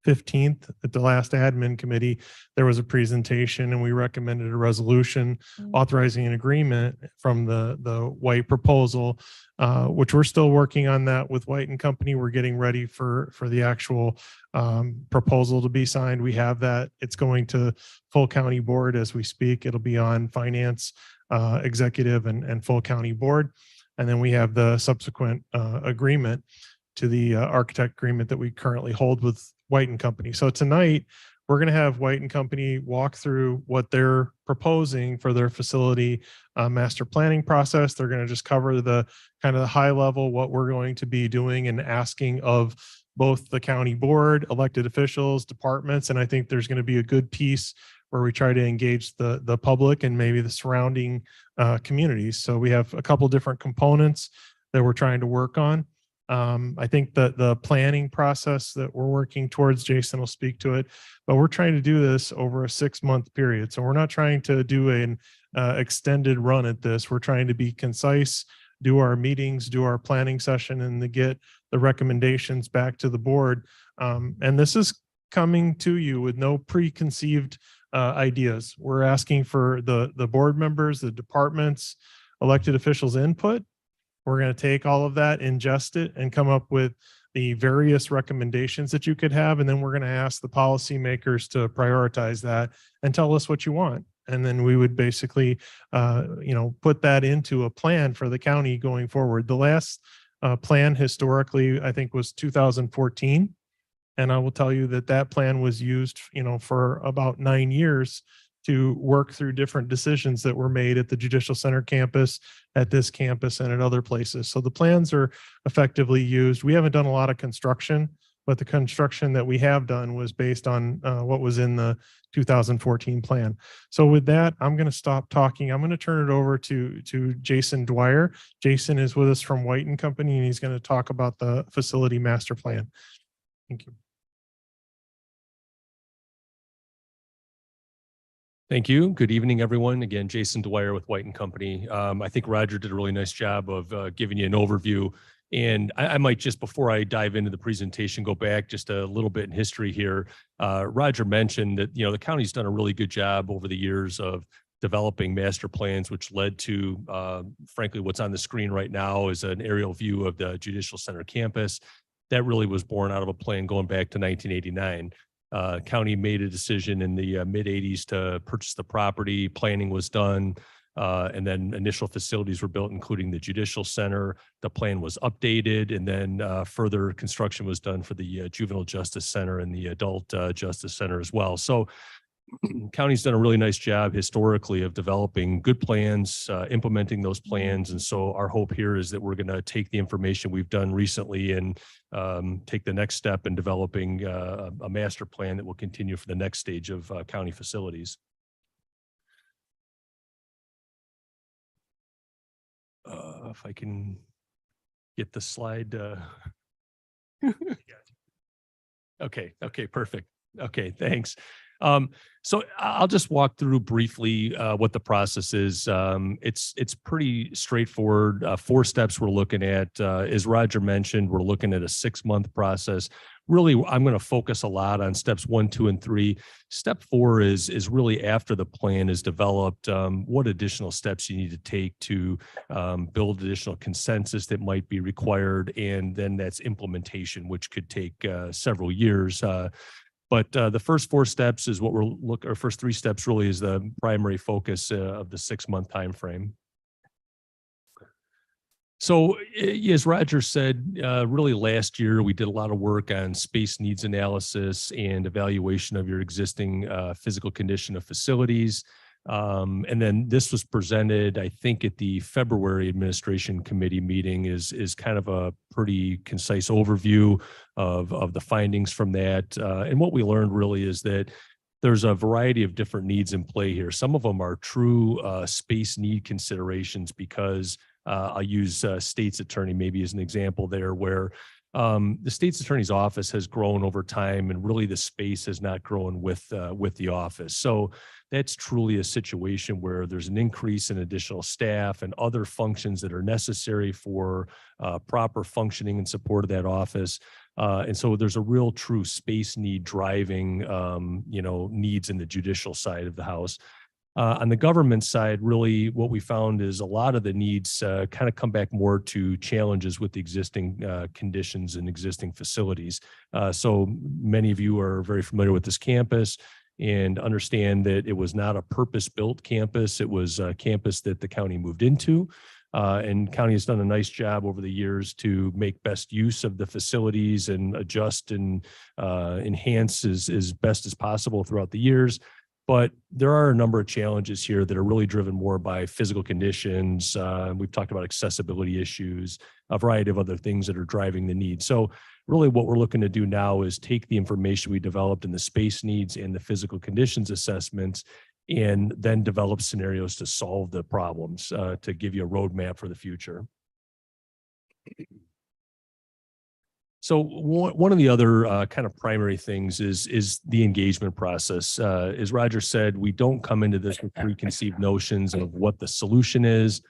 15th, at the last admin committee, there was a presentation, and we recommended a resolution authorizing an agreement from the White proposal, which we're still working on that with White and Company. We're getting ready for the actual proposal to be signed. We have that. It's going to full county board as we speak. It'll be on finance, executive, and full county board. And then we have the subsequent agreement to the architect agreement that we currently hold with White and Company. So tonight, we're going to have White and Company walk through what they're proposing for their facility master planning process. They're going to just cover the kind of the high level, what we're going to be doing and asking of both the county board, elected officials, departments. And I think there's going to be a good piece where we try to engage the public and maybe the surrounding communities. So we have a couple different components that we're trying to work on. I think that the planning process that we're working towards, Jason will speak to it, but we're trying to do this over a 6-month period. So we're not trying to do an extended run at this. We're trying to be concise, do our meetings, do our planning session, and to get the recommendations back to the board. And this is coming to you with no preconceived ideas. We're asking for the board members, the departments, elected officials' input. We're going to take all of that, ingest it, and come up with the various recommendations that you could have. And then we're going to ask the policymakers to prioritize that and tell us what you want. And then we would basically, put that into a plan for the county going forward. The last plan historically, I think, was 2014. And I will tell you that that plan was used, for about 9 years to work through different decisions that were made at the Judicial Center campus, at this campus, and at other places. So the plans are effectively used. We haven't done a lot of construction, but the construction that we have done was based on what was in the 2014 plan. So with that, I'm going to stop talking. I'm going to turn it over to Jason Dwyer. Jason is with us from White and Company, and he's going to talk about the facility master plan. Thank you. Thank you. Good evening, everyone. Again, Jason Dwyer with White and Company. I think Roger did a really nice job of giving you an overview. And I might just, before I dive into the presentation, go back just a little bit in history here. Roger mentioned that, the county's done a really good job over the years of developing master plans, which led to, frankly, what's on the screen right now is an aerial view of the Judicial Center campus. That really was born out of a plan going back to 1989. County made a decision in the mid 80s to purchase the property. Planning was done, and then initial facilities were built, including the Judicial Center. The plan was updated, and then further construction was done for the Juvenile Justice Center and the Adult Justice Center as well. So county's done a really nice job historically of developing good plans, implementing those plans. And so our hope here is that we're going to take the information we've done recently and take the next step in developing a master plan that will continue for the next stage of county facilities. If I can get the slide. Okay, perfect. Okay, thanks. So I'll just walk through briefly what the process is. It's pretty straightforward. 4 steps we're looking at. As Roger mentioned, we're looking at a 6-month process. Really, I'm going to focus a lot on steps 1, 2, and 3. Step 4 is really after the plan is developed, what additional steps you need to take to build additional consensus that might be required, and then that's implementation, which could take several years. But the first 4 steps is what our first 3 steps really is the primary focus of the 6-month time frame. So as Roger said, really last year, we did a lot of work on space needs analysis and evaluation of your existing physical condition of facilities. And then this was presented, I think, at the February Administration Committee meeting is kind of a pretty concise overview of the findings from that. And what we learned really is that there's a variety of different needs in play here. Some of them are true space need considerations because I'll use state's attorney maybe as an example there, where the state's attorney's office has grown over time and really the space has not grown with the office. So that's truly a situation where there's an increase in additional staff and other functions that are necessary for proper functioning and support of that office. And so there's a real true space need driving, needs in the judicial side of the house. On the government side, really what we found is a lot of the needs kind of come back more to challenges with the existing conditions and existing facilities. So many of you are very familiar with this campus and understand that it was not a purpose-built campus. It was a campus that the county moved into. And county has done a nice job over the years to make best use of the facilities and adjust and enhance as best as possible throughout the years. But there are a number of challenges here that are really driven more by physical conditions. We've talked about accessibility issues, a variety of other things that are driving the need. So really what we're looking to do now is take the information we developed in the space needs and the physical conditions assessments and then develop scenarios to solve the problems, to give you a roadmap for the future. So one of the other kind of primary things is the engagement process. As Roger said, we don't come into this with preconceived notions of what the solution is.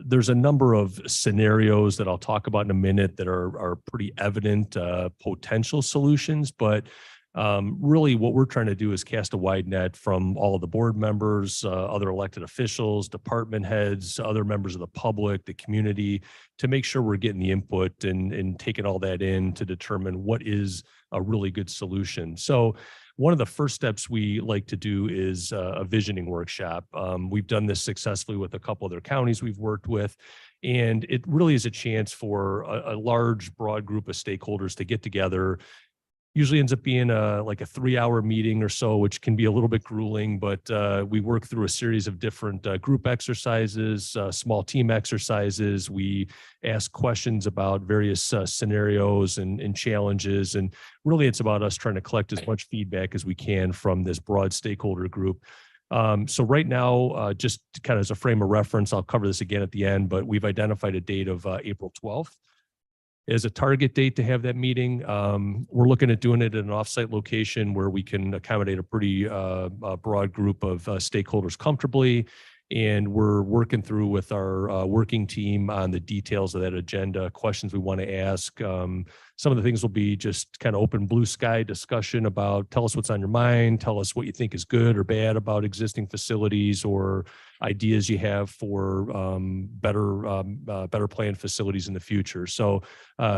There's a number of scenarios that I'll talk about in a minute that are pretty evident potential solutions, but really what we're trying to do is cast a wide net from all of the board members, other elected officials, department heads, other members of the public, the community, to make sure we're getting the input and taking all that in to determine what is a really good solution. So one of the first steps we like to do is a visioning workshop. We've done this successfully with a couple other counties we've worked with, and it really is a chance for a large, broad group of stakeholders to get together. Usually ends up being like a 3-hour meeting or so, which can be a little bit grueling, but we work through a series of different group exercises, small team exercises. We ask questions about various scenarios and challenges. And really it's about us trying to collect as much feedback as we can from this broad stakeholder group. So right now, just kind of as a frame of reference, I'll cover this again at the end, but we've identified a date of April 12th. As a target date to have that meeting. We're looking at doing it at an offsite location where we can accommodate a pretty broad group of stakeholders comfortably. And we're working through with our working team on the details of that agenda, questions we want to ask. Some of the things will be just kind of open blue sky discussion about tell us what's on your mind, tell us what you think is good or bad about existing facilities or ideas you have for better planned facilities in the future. So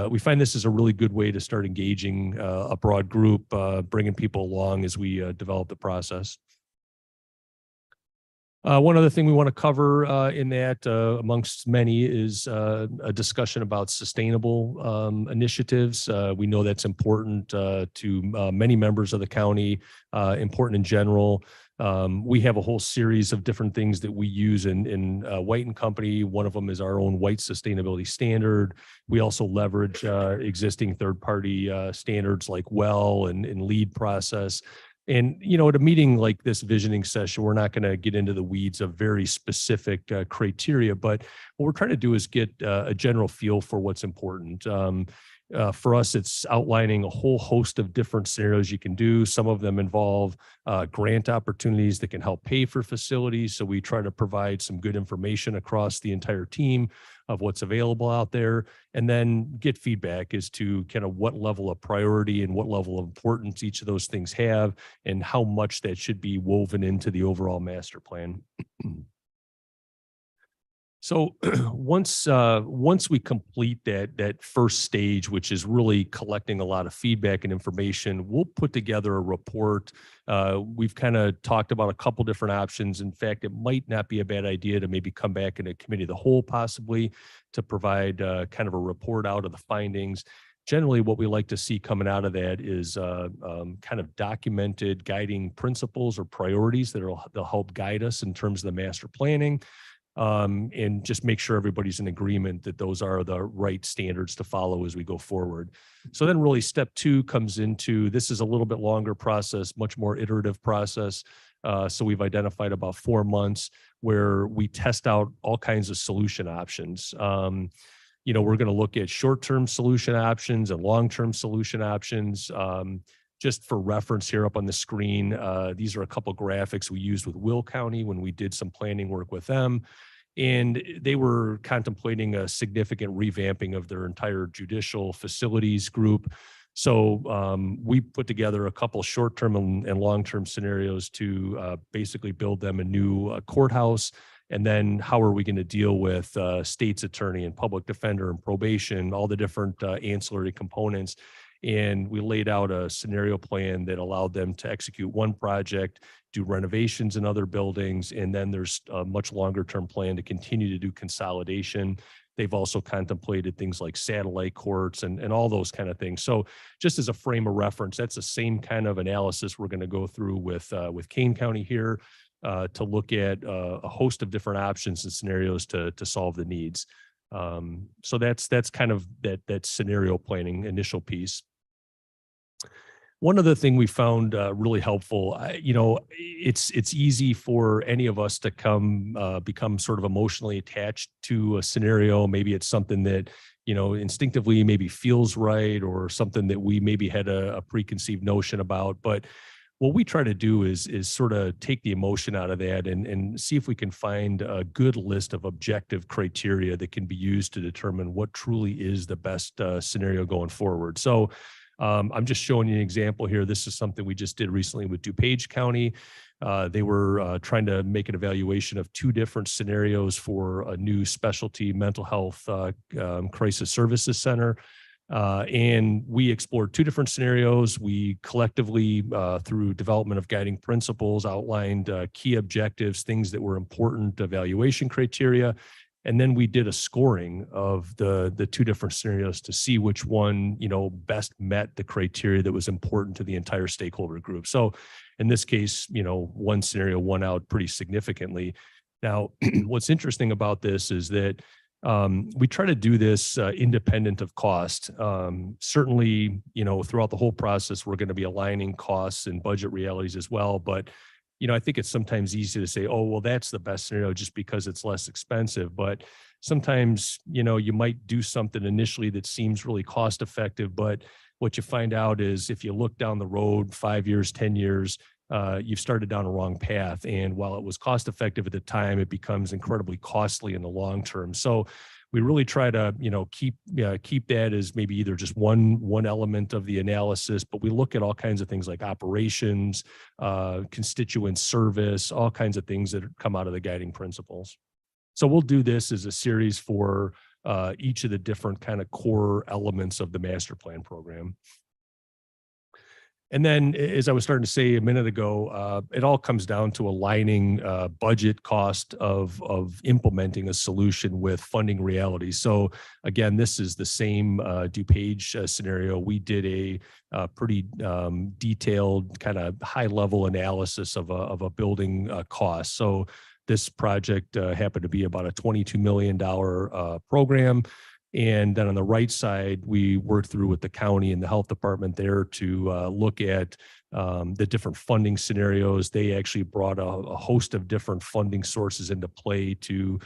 we find this is a really good way to start engaging a broad group, bringing people along as we develop the process. One other thing we want to cover in that, amongst many, is a discussion about sustainable initiatives. We know that's important to many members of the county, important in general. We have a whole series of different things that we use in White & Company. One of them is our own White Sustainability Standard. We also leverage existing third-party standards like WELL and LEED process. And, you know, at a meeting like this visioning session, we're not going to get into the weeds of very specific criteria, but what we're trying to do is get a general feel for what's important. For us, it's outlining a whole host of different scenarios you can do. Some of them involve grant opportunities that can help pay for facilities. So we try to provide some good information across the entire team of what's available out there, and then get feedback as to kind of what level of priority and what level of importance each of those things have and how much that should be woven into the overall master plan. So once we complete that first stage, which is really collecting a lot of feedback and information, we'll put together a report. We've kind of talked about a couple different options. In fact, it might not be a bad idea to maybe come back in a committee of the whole possibly to provide kind of a report out of the findings. Generally, what we like to see coming out of that is kind of documented guiding principles or priorities that'll help guide us in terms of the master planning. And just make sure everybody's in agreement that those are the right standards to follow as we go forward. So then really step 2 comes into, this is a little bit longer process, much more iterative process. So we've identified about 4 months where we test out all kinds of solution options. You know, we're going to look at short-term solution options and long-term solution options. Just for reference here up on the screen, these are a couple graphics we used with Will County when we did some planning work with them. And they were contemplating a significant revamping of their entire judicial facilities group. So we put together a couple short-term and long-term scenarios to basically build them a new courthouse. And then how are we going to deal with state's attorney and public defender and probation, all the different ancillary components. And we laid out a scenario plan that allowed them to execute one project, do renovations in other buildings, and then there's a much longer term plan to continue to do consolidation. They've also contemplated things like satellite courts and all those kind of things. So just as a frame of reference, that's the same kind of analysis we're going to go through with Kane County here to look at a host of different options and scenarios to solve the needs. So that's kind of that scenario planning initial piece. One other thing we found really helpful, you know, it's easy for any of us to become sort of emotionally attached to a scenario. Maybe it's something that instinctively maybe feels right or something that we maybe had a preconceived notion about. But what we try to do is sort of take the emotion out of that and see if we can find a good list of objective criteria that can be used to determine what truly is the best scenario going forward. So I'm just showing you an example here. This is something we just did recently with DuPage County. They were trying to make an evaluation of 2 different scenarios for a new specialty mental health crisis services center. And we explored 2 different scenarios. We collectively, through development of guiding principles, outlined key objectives, things that were important evaluation criteria. And then we did a scoring of the 2 different scenarios to see which one, best met the criteria that was important to the entire stakeholder group. So in this case, one scenario won out pretty significantly. Now, what's interesting about this is that we try to do this independent of cost. Certainly, throughout the whole process, we're going to be aligning costs and budget realities as well. But I think it's sometimes easy to say, oh, well, that's the best scenario just because it's less expensive. But sometimes, you might do something initially that seems really cost effective. But what you find out is if you look down the road 5 years, 10 years, you've started down a wrong path. And while it was cost effective at the time, it becomes incredibly costly in the long term. So we really try to, keep that as maybe either just one element of the analysis, but we look at all kinds of things like operations, constituent service, all kinds of things that come out of the guiding principles. So we'll do this as a series for each of the different kind of core elements of the master plan program. And then, as I was starting to say a minute ago, it all comes down to aligning budget cost of implementing a solution with funding reality. So again, this is the same DuPage scenario. We did a pretty detailed kind of high level analysis of a building cost. So this project happened to be about a $22 million program. And then on the right side, we worked through with the county and the health department there to look at the different funding scenarios. They actually brought a host of different funding sources into play to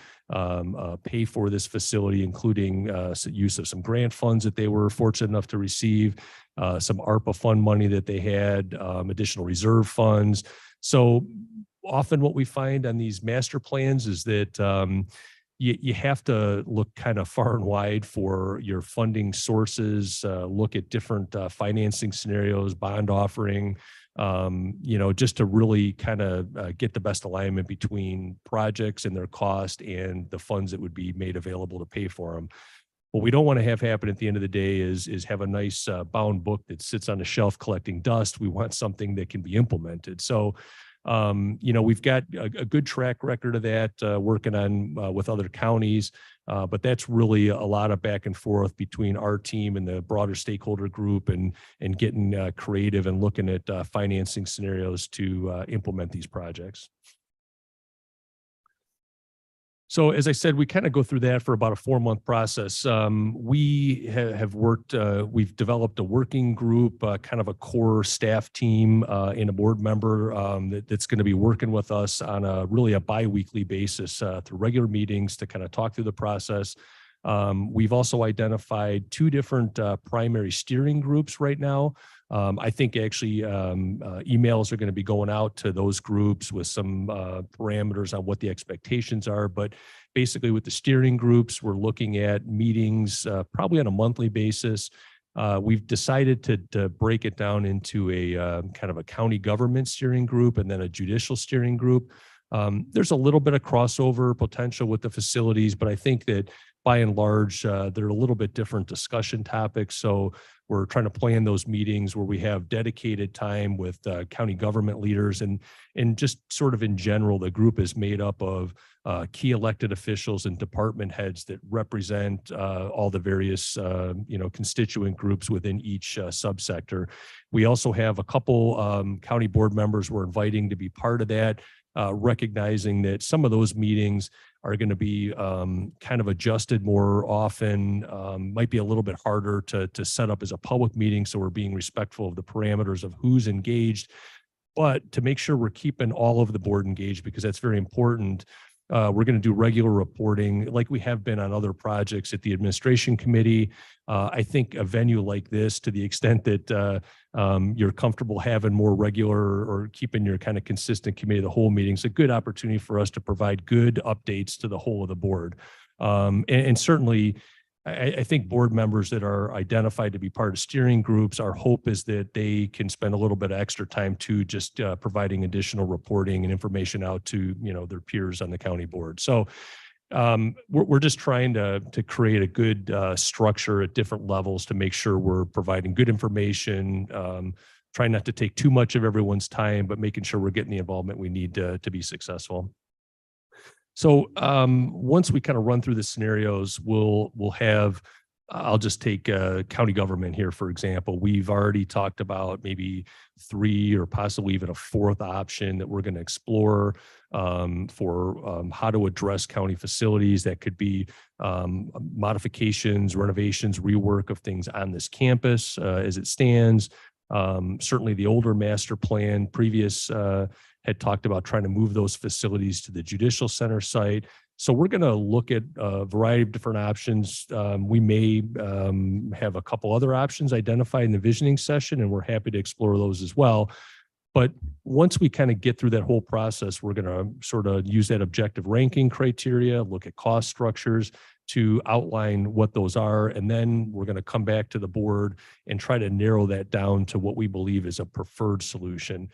pay for this facility, including use of some grant funds that they were fortunate enough to receive, some ARPA fund money that they had, additional reserve funds. So often what we find on these master plans is that you have to look kind of far and wide for your funding sources, look at different financing scenarios, bond offering, just to really kind of get the best alignment between projects and their cost and the funds that would be made available to pay for them. What we don't want to have happen at the end of the day is have a nice bound book that sits on a shelf collecting dust. We want something that can be implemented. So we've got a good track record of that, working on with other counties, but that's really a lot of back and forth between our team and the broader stakeholder group and getting creative and looking at financing scenarios to implement these projects. So as I said, we kind of go through that for about a 4-month process. We have worked, we've developed a working group, kind of a core staff team and a board member that's going to be working with us on a bi-weekly basis through regular meetings to kind of talk through the process. We've also identified 2 different primary steering groups right now. I think actually emails are going to be going out to those groups with some parameters on what the expectations are. But basically with the steering groups, we're looking at meetings probably on a monthly basis. We've decided to break it down into a kind of a county government steering group and then a judicial steering group. There's a little bit of crossover potential with the facilities, but I think that by and large, they're a little bit different discussion topics. So we're trying to plan those meetings where we have dedicated time with county government leaders and just sort of in general, the group is made up of key elected officials and department heads that represent all the various, constituent groups within each subsector. We also have a couple county board members we're inviting to be part of that, recognizing that some of those meetings are going to be kind of adjusted more often, might be a little bit harder to set up as a public meeting. So we're being respectful of the parameters of who's engaged, but to make sure we're keeping all of the board engaged, because that's very important. We're going to do regular reporting like we have been on other projects at the administration committee. I think a venue like this, to the extent that you're comfortable having more regular or keeping your kind of consistent committee of the whole meetings, a good opportunity for us to provide good updates to the whole of the board. And certainly, I think board members that are identified to be part of steering groups, our hope is that they can spend a little bit of extra time to just providing additional reporting and information out to, you know, their peers on the county board. So we're just trying to create a good structure at different levels to make sure we're providing good information, trying not to take too much of everyone's time, but making sure we're getting the involvement we need to be successful. So once we kind of run through the scenarios, we'll have, I'll just take county government here, for example. We've already talked about maybe 3 or possibly even a 4th option that we're going to explore for how to address county facilities. That could be modifications, renovations, rework of things on this campus as it stands. Certainly the older master plan previous had talked about trying to move those facilities to the judicial center site. So we're going to look at a variety of different options. We may have a couple other options identified in the visioning session, and we're happy to explore those as well. But once we kind of get through that whole process, we're going to sort of use that objective ranking criteria, look at cost structures to outline what those are. And then we're going to come back to the board and try to narrow that down to what we believe is a preferred solution.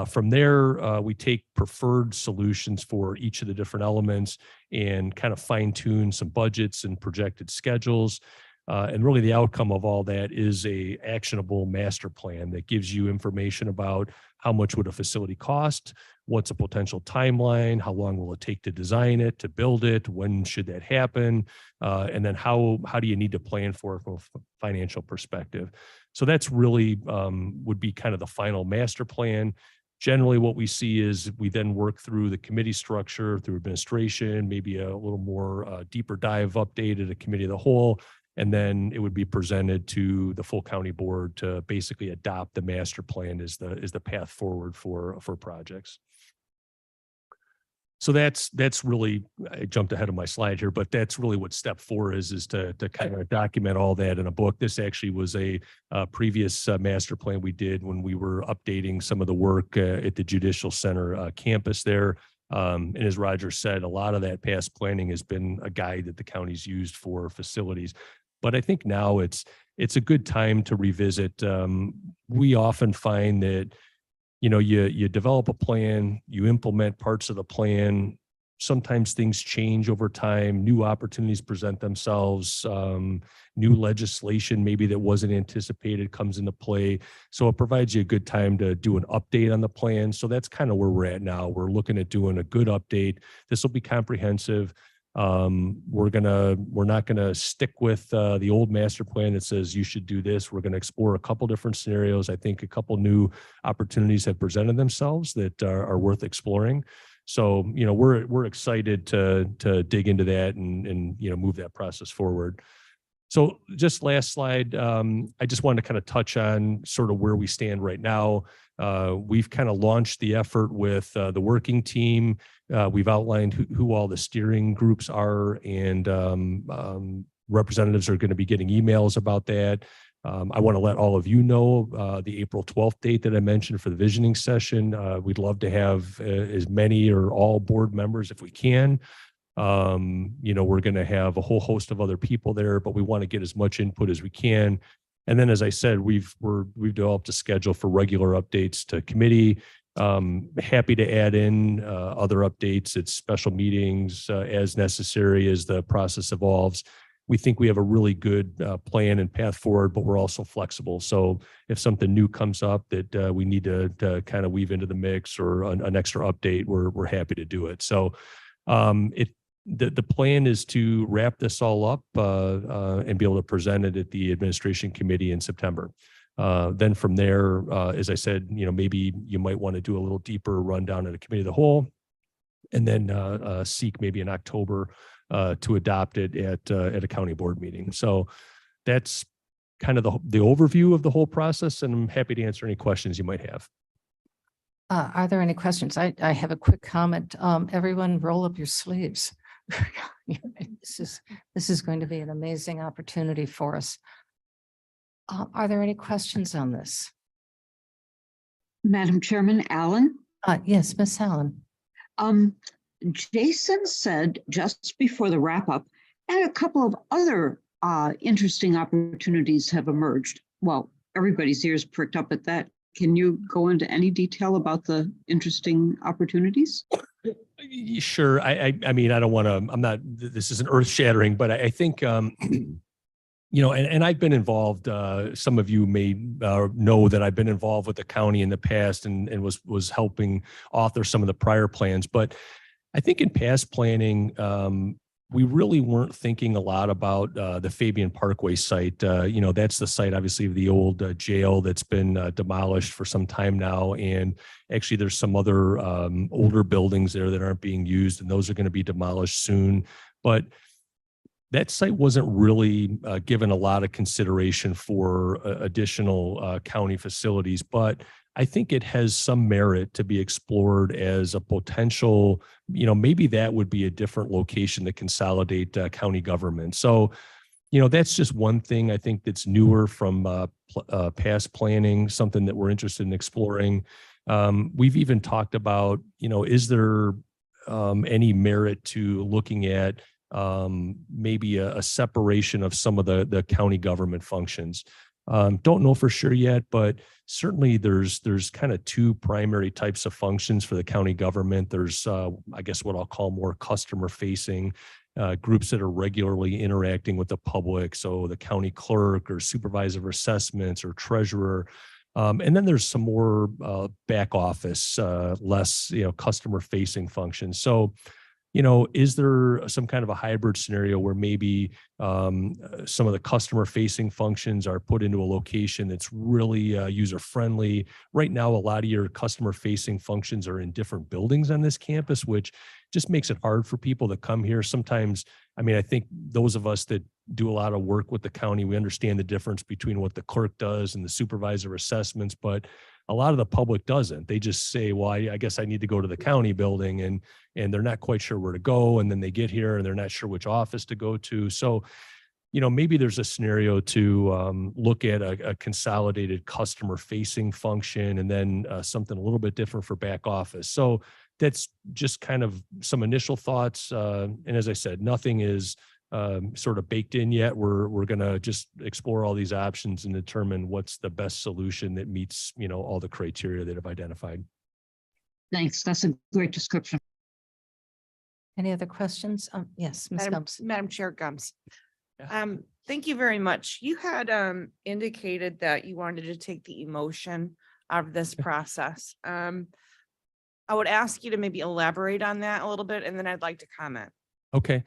From there, we take preferred solutions for each of the different elements and kind of fine tune some budgets and projected schedules. And really the outcome of all that is a actionable master plan that gives you information about how much would a facility cost, what's a potential timeline, how long will it take to design it, to build it, when should that happen, and then how do you need to plan for it from a financial perspective. So that's really would be kind of the final master plan. Generally, what we see is we then work through the committee structure, through administration, maybe a little more deeper dive update at a committee of the whole, and then it would be presented to the full county board to basically adopt the master plan as the path forward for projects. So that's really, I jumped ahead of my slide here, but that's really what step 4 is to kind of document all that in a book. This actually was a previous master plan we did when we were updating some of the work at the Judicial Center campus there. And as Roger said, a lot of that past planning has been a guide that the county's used for facilities. But I think now it's a good time to revisit. We often find that, you know, you develop a plan, you implement parts of the plan. Sometimes things change over time, new opportunities present themselves, new legislation maybe that wasn't anticipated comes into play. So it provides you a good time to do an update on the plan. So that's kind of where we're at now. We're looking at doing a good update. This will be comprehensive. We're not gonna stick with the old master plan that says you should do this. We're gonna explore a couple different scenarios. I think a couple new opportunities have presented themselves that are worth exploring. So, you know, we're excited to dig into that and you know, move that process forward. So just last slide, I just wanted to kind of touch on sort of where we stand right now. We've kind of launched the effort with the working team. We've outlined who all the steering groups are, and representatives are going to be getting emails about that. I want to let all of you know the April 12th date that I mentioned for the visioning session. We'd love to have as many or all board members if we can. You know, we're going to have a whole host of other people there, but we want to get as much input as we can. And then, as I said, we've developed a schedule for regular updates to committee. Happy to add in other updates at special meetings as necessary as the process evolves. We think we have a really good plan and path forward, but we're also flexible. So if something new comes up that we need to kind of weave into the mix or an extra update, we're happy to do it. So the plan is to wrap this all up and be able to present it at the administration committee in September. Then from there, as I said, you know, maybe you might want to do a little deeper rundown at a committee of the whole, and then seek maybe in October to adopt it at a county board meeting. So that's kind of the overview of the whole process, and I'm happy to answer any questions you might have. Are there any questions? I have a quick comment. Everyone roll up your sleeves. This is going to be an amazing opportunity for us. Are there any questions on this? Madam Chairman, Allen, Yes, Miss Allen. Jason said just before the wrap up, and a couple of other interesting opportunities have emerged. Well, everybody's ears perked up at that. Can you go into any detail about the interesting opportunities? Sure. I mean, I don't want to, this isn't earth shattering, but I think, you know, and I've been involved, some of you may know that I've been involved with the county in the past and was helping author some of the prior plans. But I think in past planning, we really weren't thinking a lot about the Fabian Parkway site. You know, that's the site, obviously, of the old jail that's been demolished for some time now. And actually, there's some other older buildings there that aren't being used, and those are going to be demolished soon. But that site wasn't really given a lot of consideration for additional county facilities. But I think it has some merit to be explored as a potential, you know, maybe that would be a different location to consolidate county government. So, you know, that's just one thing I think that's newer from past planning, something that we're interested in exploring. We've even talked about, you know, is there any merit to looking at maybe a separation of some of the county government functions? Don't know for sure yet, but certainly there's kind of two primary types of functions for the county government. There's, I guess, what I'll call more customer facing groups that are regularly interacting with the public. So the county clerk or supervisor of assessments or treasurer. And then there's some more back office, less, you know, customer facing functions. So, you know, is there some kind of a hybrid scenario where maybe some of the customer facing functions are put into a location that's really user friendly? Right now, a lot of your customer facing functions are in different buildings on this campus, which just makes it hard for people to come here. Sometimes, I mean, I think those of us that do a lot of work with the county, we understand the difference between what the clerk does and the supervisor assessments, but a lot of the public doesn't. They just say, well, I guess I need to go to the county building, and they're not quite sure where to go. And then they get here and they're not sure which office to go to. So, you know, maybe there's a scenario to look at a consolidated customer facing function and then something a little bit different for back office. So that's just kind of some initial thoughts. And as I said, nothing is sort of baked in yet. We're going to just explore all these options and determine what's the best solution that meets, you know, all the criteria that I've identified. Thanks. That's a great description. Any other questions? Yes, Ms. Gumps. Madam Chair Gums. Thank you very much. You had indicated that you wanted to take the emotion out of this process. I would ask you to maybe elaborate on that a little bit, and then I'd like to comment. Okay.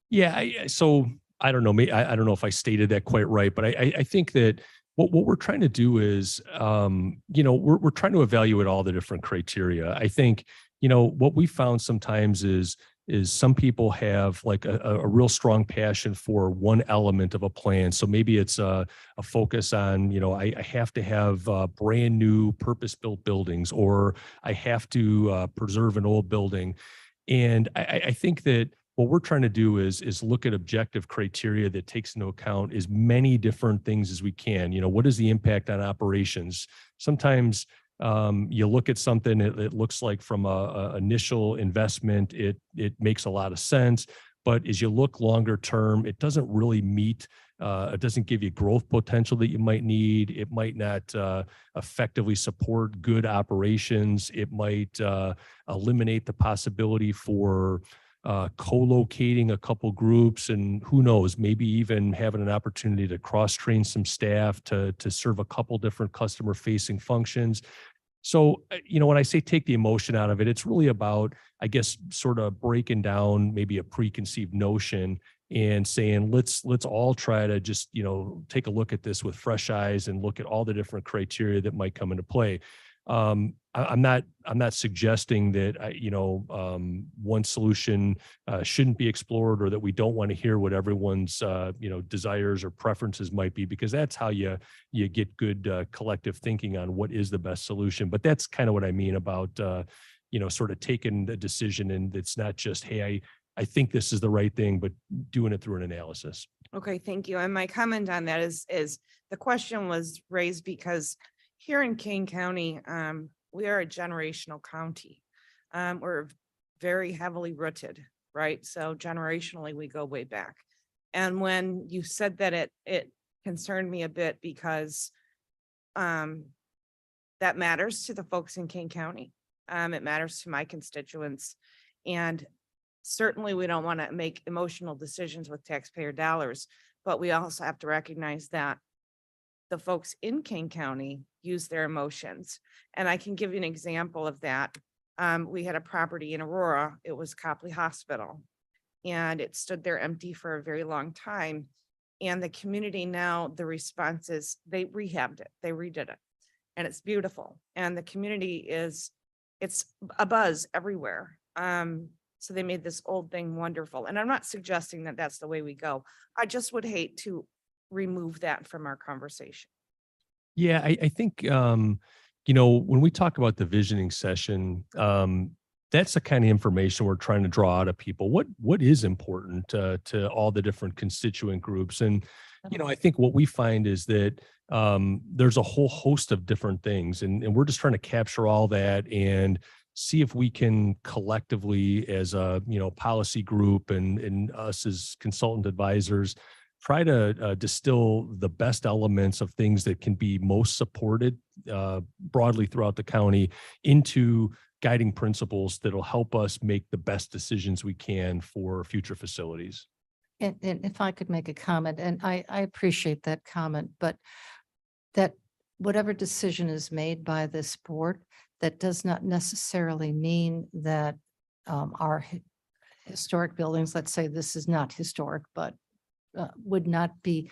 Yeah. So I don't know. I don't know if I stated that quite right, but I think that what we're trying to do is, you know, we're trying to evaluate all the different criteria. I think, you know, what we found sometimes is some people have like a real strong passion for one element of a plan. So maybe it's a focus on, you know, I have to have brand new purpose-built buildings, or I have to preserve an old building. And I think that what we're trying to do is look at objective criteria that takes into account as many different things as we can. You know, what is the impact on operations? Sometimes you look at something, it looks like from a initial investment, it makes a lot of sense. But as you look longer term, it doesn't really meet, it doesn't give you growth potential that you might need. It might not effectively support good operations. It might eliminate the possibility for co-locating a couple groups, and who knows, maybe even having an opportunity to cross-train some staff to serve a couple different customer-facing functions. So, you know, when I say take the emotion out of it, it's really about, I guess, sort of breaking down maybe a preconceived notion and saying, let's all try to just, you know, take a look at this with fresh eyes and look at all the different criteria that might come into play. I'm not suggesting that, one solution shouldn't be explored, or that we don't want to hear what everyone's, desires or preferences might be, because that's how you get good collective thinking on what is the best solution. But that's kind of what I mean about, sort of taking the decision, and it's not just, hey, I think this is the right thing, but doing it through an analysis. Okay, thank you. And my comment on that is the question was raised because here in Kane County, we are a generational county. We're very heavily rooted, right? So generationally, we go way back. And when you said that, it concerned me a bit because that matters to the folks in Kane County. It matters to my constituents. And certainly we don't want to make emotional decisions with taxpayer dollars, but we also have to recognize that the folks in Kane County use their emotions. And I can give you an example of that. We had a property in Aurora. It was Copley Hospital, and it stood there empty for a very long time. And the community now, the response is they rehabbed it, they redid it, and it's beautiful. And the community it's a buzz everywhere. So they made this old thing wonderful. And I'm not suggesting that that's the way we go. I just would hate to remove that from our conversation. Yeah, I think, when we talk about the visioning session, that's the kind of information we're trying to draw out of people. What is important to all the different constituent groups? And, I think what we find is that there's a whole host of different things, and we're just trying to capture all that and see if we can collectively, as a policy group and us as consultant advisors, try to distill the best elements of things that can be most supported broadly throughout the county into guiding principles that'll help us make the best decisions we can for future facilities. And if I could make a comment, and I appreciate that comment, but that whatever decision is made by this board, that does not necessarily mean that our historic buildings, let's say this is not historic, but would not be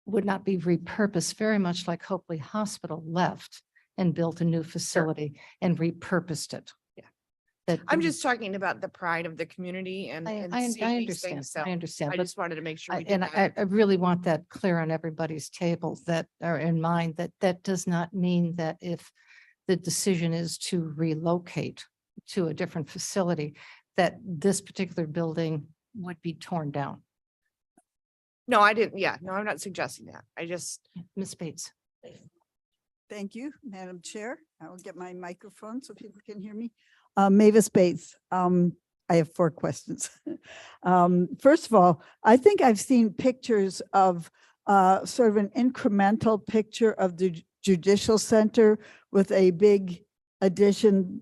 repurposed, very much like Hopley Hospital left and built a new facility and repurposed it. Yeah. I'm just talking about the pride of the community and I seeing these understand. things. So I understand. I but just wanted to make sure. We did And that. I really want that clear on everybody's table that are in mind, that does not mean that if the decision is to relocate to a different facility, that this particular building would be torn down. No, I didn't. Yeah, no, I'm not suggesting that. I just. Ms. Bates. Thank you, Madam Chair. I will get my microphone so people can hear me. Mavis Bates. I have 4 questions. First of all, I think I've seen pictures of sort of an incremental picture of the Judicial Center with a big addition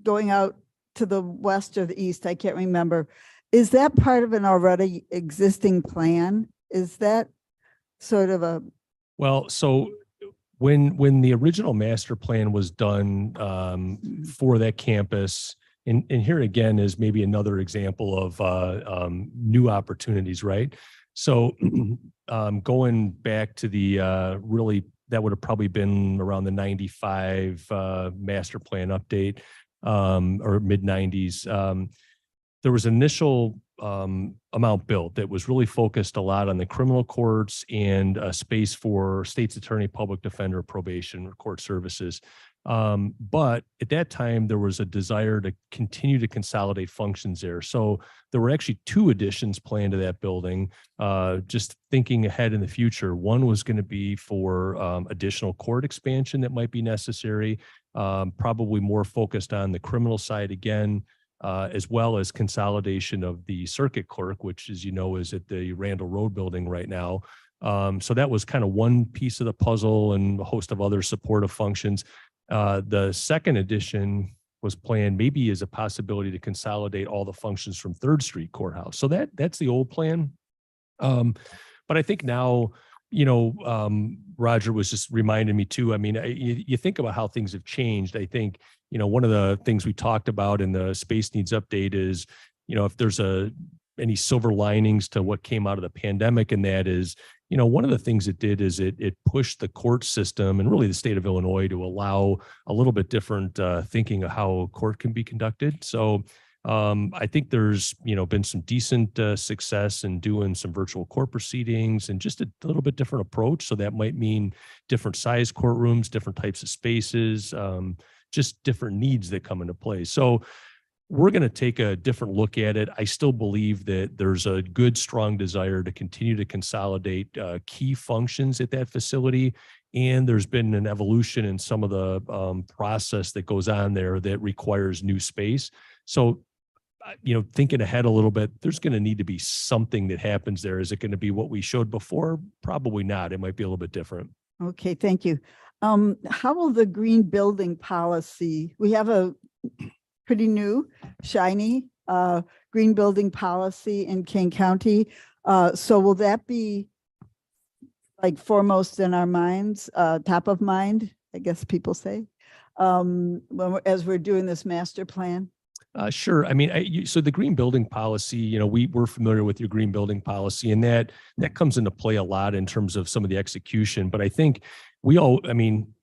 going out to the west or the east. I can't remember. Is that part of an already existing plan? Is that sort of a? Well, so when the original master plan was done for that campus, and here again is maybe another example of new opportunities, right? So going back to the really, that would have probably been around the 95 master plan update or mid 90s. There was initial amount built that was really focused a lot on the criminal courts and space for state's attorney, public defender, probation, or court services. But at that time, there was a desire to continue to consolidate functions there. So there were actually 2 additions planned to that building, just thinking ahead in the future. One was going to be for additional court expansion that might be necessary, probably more focused on the criminal side again, as well as consolidation of the circuit clerk, which, as you know, is at the Randall Road building right now. So that was kind of one piece of the puzzle, and a host of other supportive functions. The second edition was planned maybe as a possibility to consolidate all the functions from 3rd Street Courthouse. So that's the old plan. But I think now, Roger was just reminding me too. I mean, you think about how things have changed. I think, one of the things we talked about in the space needs update is, if there's a any silver linings to what came out of the pandemic, and that is, one of the things it did is it pushed the court system and really the state of Illinois to allow a little bit different thinking of how court can be conducted. So I think there's, been some decent success in doing some virtual court proceedings and just a little bit different approach. So that might mean different size courtrooms, different types of spaces, just different needs that come into play. So we're going to take a different look at it. I still believe that there's a good, strong desire to continue to consolidate key functions at that facility. And there's been an evolution in some of the process that goes on there that requires new space. So, thinking ahead a little bit, there's going to need to be something that happens there. Is it going to be what we showed before? Probably not. It might be a little bit different. Okay, thank you. How will the green building policy, we have a pretty new, shiny green building policy in Kane County. So will that be like foremost in our minds, top of mind, I guess people say, as we're doing this master plan? Sure. I mean, so the green building policy, we're familiar with your green building policy, and that comes into play a lot in terms of some of the execution. But I think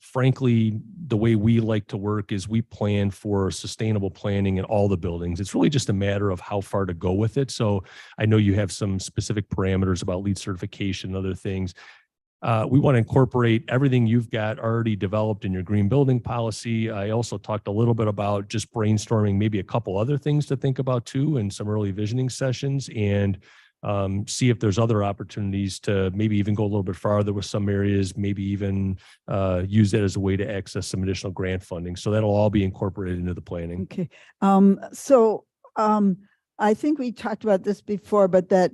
frankly, the way we like to work is we plan for sustainable planning in all the buildings. It's really just a matter of how far to go with it. So I know you have some specific parameters about LEED certification and other things. We want to incorporate everything you've got already developed in your green building policy. I also talked a little bit about just brainstorming maybe a couple other things to think about too in some early visioning sessions, and see if there's other opportunities to maybe even go a little bit farther with some areas, maybe even use that as a way to access some additional grant funding. So that'll all be incorporated into the planning. Okay. I think we talked about this before, but that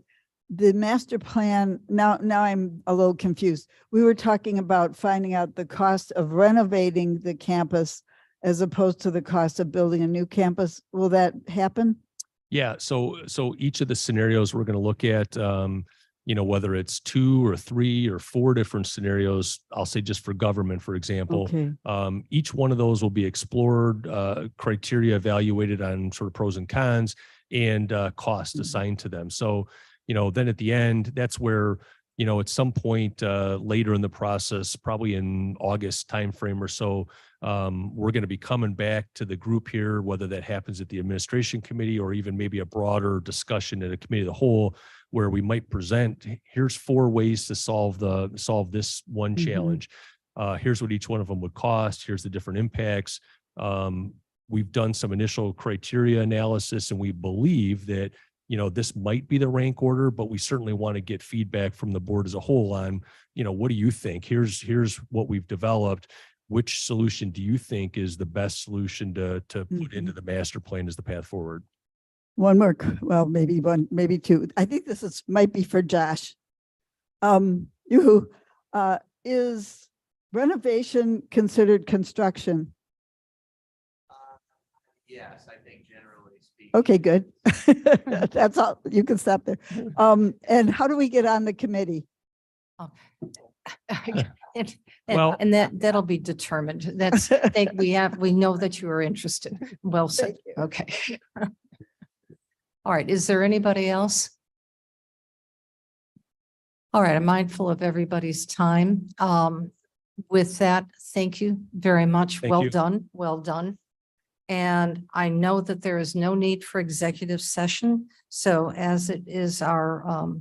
the master plan, now I'm a little confused. We were talking about finding out the cost of renovating the campus as opposed to the cost of building a new campus. Will that happen? Yeah. So each of the scenarios we're going to look at, whether it's 2 or 3 or 4 different scenarios, I'll say just for government, for example, Okay. Each one of those will be explored, criteria evaluated on sort of pros and cons, and cost assigned to them. So, then at the end, that's where, at some point later in the process, probably in August timeframe or so, we're going to be coming back to the group here, whether that happens at the administration committee or even maybe a broader discussion at a committee of the whole, where we might present, here's 4 ways to solve this one challenge. Here's what each one of them would cost. Here's the different impacts. We've done some initial criteria analysis, and we believe that this might be the rank order, but we certainly want to get feedback from the board as a whole on, what do you think? Here's what we've developed. Which solution do you think is the best solution to put into the master plan as the path forward? One more, well, maybe one, maybe 2. I think this might be for Josh. Is renovation considered construction? Yes, I think generally speaking. Okay, good. That's all. You can stop there. And how do we get on the committee? And that'll be determined. We know that you are interested. Well said. Okay. All right. Is there anybody else? All right. I'm mindful of everybody's time. With that, thank you very much. Well done. Well done. And I know that there is no need for executive session. So as it is our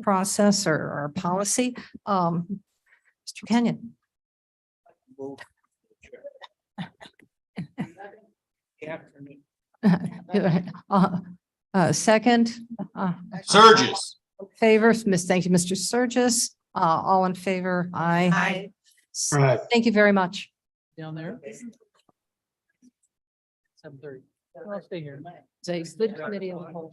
process or our policy, Mr. Kenyon. Second. Surges. Favors, thank you, Mr. Surges. All in favor? Aye. Aye. Thank you very much. Down there. 7:30. I'll stay here. It's a good committee of the whole.